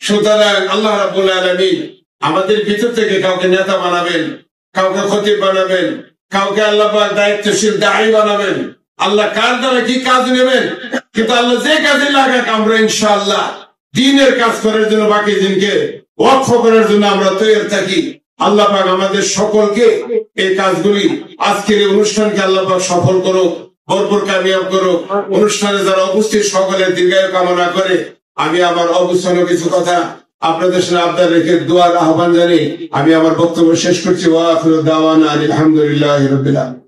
Speaker 6: সুতরাং আল্লাহ রাব্বুল আলামিন আমাদের ভিতর থেকে কাউকে নেতা বানাবেন, কাউকে খতিব বানাবেন, কাউকে আল্লাহ পাক দায়িত্বশীল দায়ী বানাবেন। আল্লাহ কার দ্বারা কি কাজ নেবেন, কিন্তু আল্লাহ যে কাজে লাগাক আমরা ইনশাআল্লাহ দ্বীনের কাজ করার জন্য, বাকি দিনকে ওয়াকফ করার জন্য আমরা তৈরি থাকি। আল্লাহ পাক আমাদের সকলকে এই কাজগুলি, আজকের এই অনুষ্ঠানকে আল্লাহ পাক সফল করুক, ভরপুর কামিয়াব করুক। অনুষ্ঠানে যারা উপস্থিত সকলের দীর্ঘায়ু কামনা করে আমি আমার অবস্থানে কিছু কথা আপনাদের সামনে আবদার রেখে দোয়ার আহ্বান জানিয়ে আমি আমার বক্তব্য শেষ করছি। ওয়া আখিরু দাওয়ানা আলহামদুলিল্লাহি রাব্বিল আলামিন।